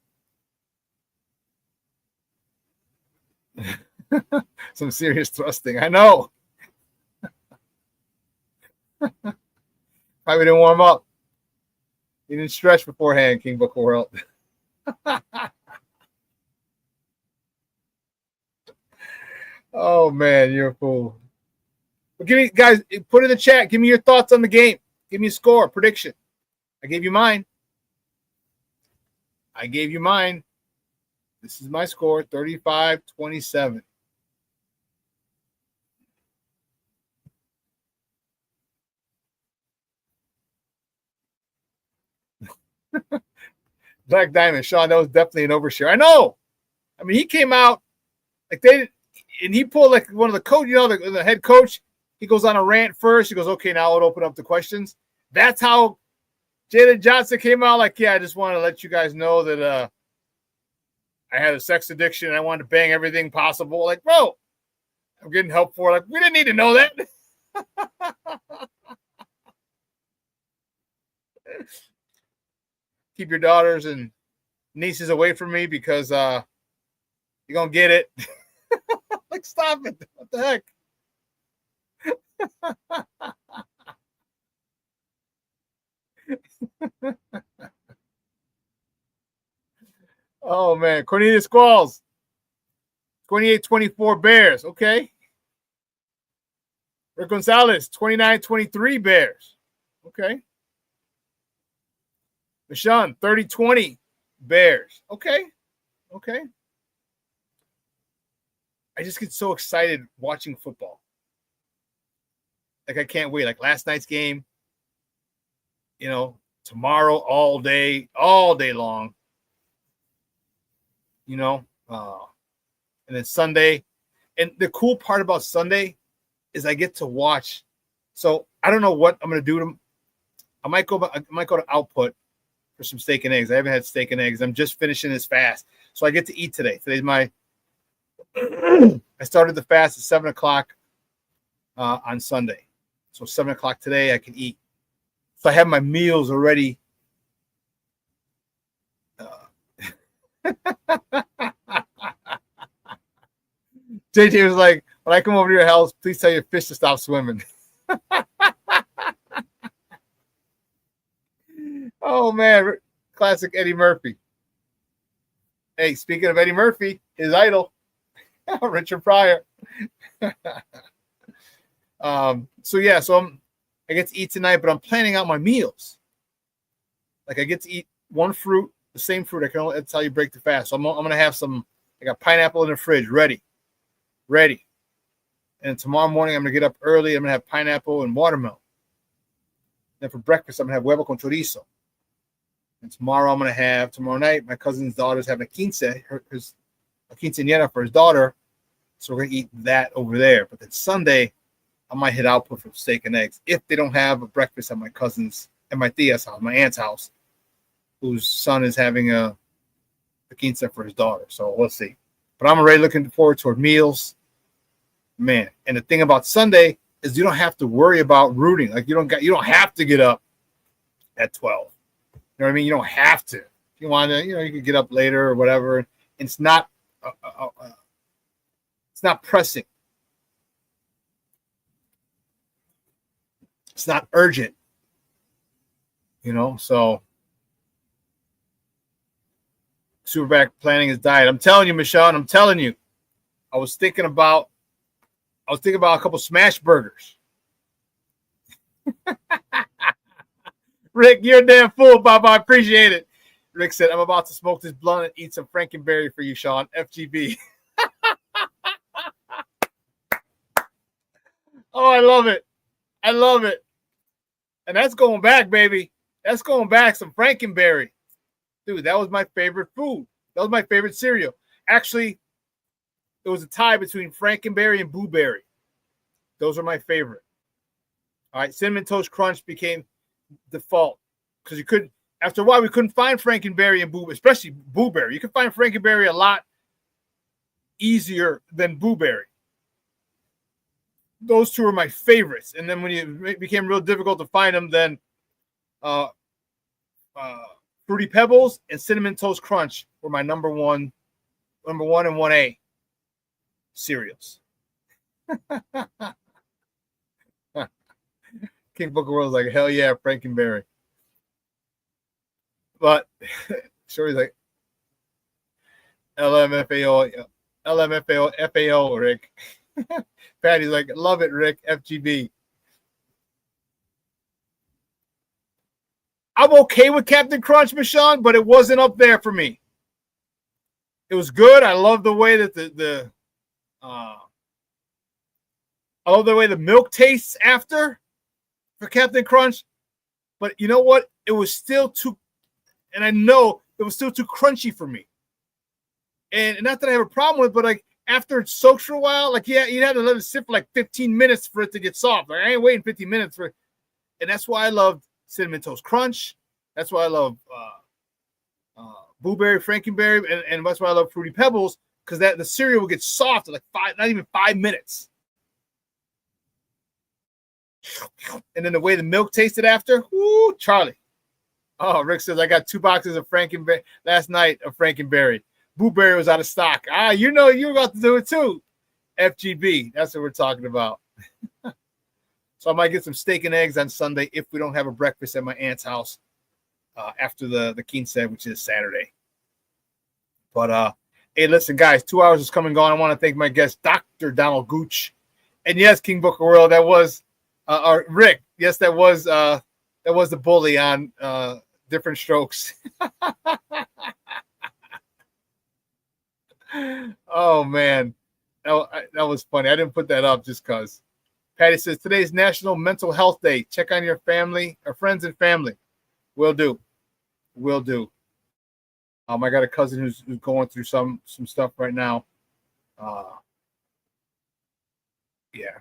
D: Some serious thrusting. I know. Probably didn't warm up. You didn't stretch beforehand, King Book World. Oh man, you're a fool. But give me, guys, put in the chat. Give me your thoughts on the game. Give me a score, prediction. I gave you mine. This is my score, 35-27. Black Diamond, Shawn, that was definitely an overshare. I know. I mean, he came out like and he pulled like one of the coach, the head coach. He goes on a rant first. He goes, okay, now I'll open up the questions. That's how Jalen Johnson came out. Like, yeah, I just want to let you guys know that I had a sex addiction and I wanted to bang everything possible. Like, bro, I'm getting help for it. Like, we didn't need to know that. Keep your daughters and nieces away from me because you're going to get it. Like, stop it. What the heck? Oh, man. Cornelius Squalls. 28-24 Bears. Okay. Rick Gonzalez, 29-23 Bears. Okay. Shawn, 30-20 Bears. Okay. Okay. I just get so excited watching football. Like, I can't wait. Like, last night's game, you know, tomorrow all day long. You know, and then Sunday. And the cool part about Sunday is I get to watch. So I don't know what I'm going to do. I might go to Output for some steak and eggs. I haven't had steak and eggs. I'm just finishing this fast. So I get to eat today. Today's my I started the fast at 7 o'clock on Sunday. So 7 o'clock today I can eat. So I have my meals already. JJ was like, when I come over to your house, please tell your fish to stop swimming. Oh, man. Classic Eddie Murphy. Hey, speaking of Eddie Murphy, his idol, Richard Pryor. So I get to eat tonight, but I'm planning out my meals. Like, I get to eat one fruit, the same fruit. That's how you break the fast. So I'm going to have I got pineapple in the fridge, ready. And tomorrow morning, I'm going to get up early. I'm going to have pineapple and watermelon. Then for breakfast, I'm going to have huevo con chorizo. And tomorrow night, my cousin's daughter's having a quinceañera for his daughter. So we're going to eat that over there. But then Sunday, I might hit Output for steak and eggs if they don't have a breakfast at my cousin's, at my tia's house, my aunt's house, whose son is having a quinceañera for his daughter. So we'll see. But I'm already looking forward toward meals. Man, and the thing about Sunday is you don't have to worry about rooting. Like, you don't have to get up at 12. You know what I mean? You don't have to. If you want to, you can get up later or whatever. And it's not pressing. It's not urgent. So SuperBack planning his diet. I'm telling you, Michelle, I'm telling you. I was thinking about a couple smash burgers. Rick, you're a damn fool, Bob. I appreciate it. Rick said, I'm about to smoke this blunt and eat some Frankenberry for you, Shawn. FGB. Oh, I love it. I love it. And that's going back, baby. That's going back, some Frankenberry. Dude, that was my favorite food. That was my favorite cereal. Actually, it was a tie between Frankenberry and Boo Berry. Those are my favorite. All right, Cinnamon Toast Crunch became default because after a while, we couldn't find Frankenberry and Boo, especially Boo Berry. You could find Frankenberry a lot easier than Boo Berry. Those two are my favorites. And then when it became real difficult to find them, then Fruity Pebbles and Cinnamon Toast Crunch were my number one and 1A cereals. King Booker was like, hell yeah, Frankenberry. But Shorty's like, LMFAO, FAO, Rick. Patty's like, love it, Rick, FGB. I'm okay with Captain Crunch, Michonne, but it wasn't up there for me. It was good. I love the way that I love the way the milk tastes after for Captain Crunch. But you know what? It was still too, and I know it was still too crunchy for me. And not that I have a problem with, but like after it soaks for a while, like you'd have to let it sit for like 15 minutes for it to get soft. Like I ain't waiting 15 minutes for it. And that's why I loved Cinnamon Toast Crunch. That's why I love Blueberry, Frankenberry, and that's why I love Fruity Pebbles, because the cereal will get soft in like not even 5 minutes. And then the way the milk tasted after, whoo, Charlie. Oh, Rick says, I got 2 boxes of Frankenberry last night of Frankenberry. Blueberry was out of stock. You know you're about to do it too. FGB, that's what we're talking about. So I might get some steak and eggs on Sunday if we don't have a breakfast at my aunt's house after the quince, which is Saturday. But hey, listen, guys, 2 hours is coming and gone. I want to thank my guest, Dr. Donald Gooch. And yes, King Booker World, that was Rick. Yes, that was the bully on Different Strokes. Oh man, that was funny. I didn't put that up just because. Patty says today's National Mental Health Day. Check on your family, or friends and family. Will do. I got a cousin who's going through some stuff right now. Yeah.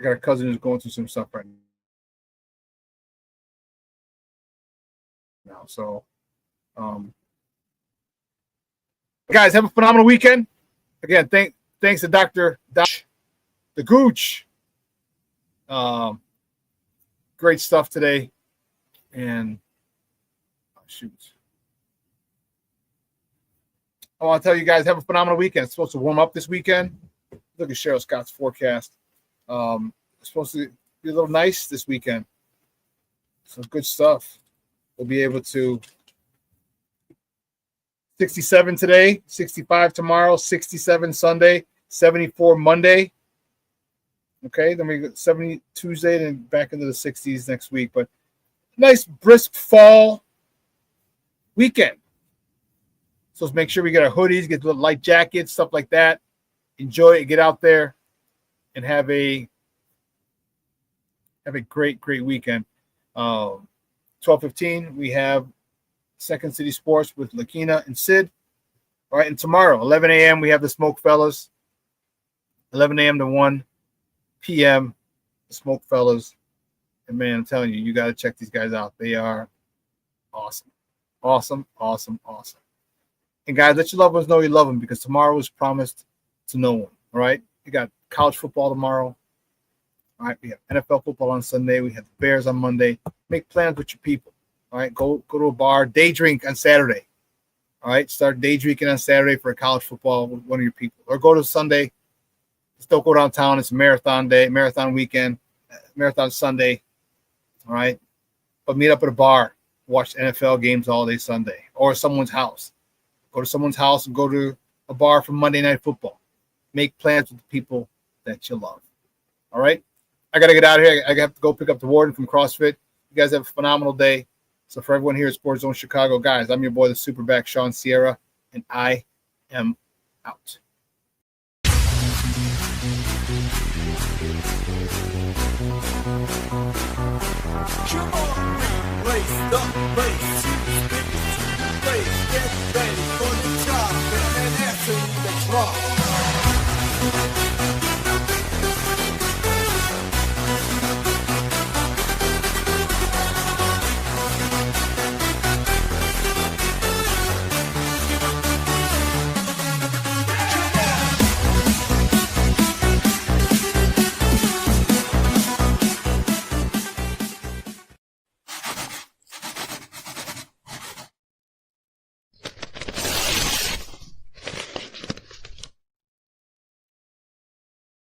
D: I got a cousin who's going through some stuff right now. So, guys, have a phenomenal weekend. Again, thanks to Dr. the Gooch. Great stuff today. And shoot. I want to tell you guys, have a phenomenal weekend. It's supposed to warm up this weekend. Look at Cheryl Scott's forecast. It's supposed to be a little nice this weekend. Some good stuff. We'll be able to 67 today, 65 tomorrow, 67 Sunday, 74 Monday. Okay, then we get 70 Tuesday, then back into the 60s next week. But nice brisk fall weekend. So let's make sure we get our hoodies, get little light jackets, stuff like that. Enjoy it, get out there, and have a great weekend. 12:15, we have Second City Sports with Lakina and Sid. All right, and tomorrow, 11 a.m., we have the Smoke Fellas. 11 a.m. to 1 p.m., the Smoke Fellas. And, man, I'm telling you, you got to check these guys out. They are awesome. Awesome. And, guys, let your loved ones know you love them, because tomorrow is promised to no one, all right? We got college football tomorrow. All right, we have NFL football on Sunday. We have the Bears on Monday. Make plans with your people. All right, go to a bar, day drink on Saturday. All right, start day drinking on Saturday for a college football with one of your people. Or go to Sunday. Just don't go downtown. It's a marathon day, marathon weekend, marathon Sunday. All right, but meet up at a bar, watch NFL games all day Sunday, or someone's house. Go to someone's house and go to a bar for Monday Night Football. Make plans with the people that you love. All right, I got to get out of here. I have to go pick up the warden from CrossFit. You guys have a phenomenal day. So for everyone here at Sports Zone Chicago, guys, I'm your boy, the SuperBack, Shawn Sierra, and I am out.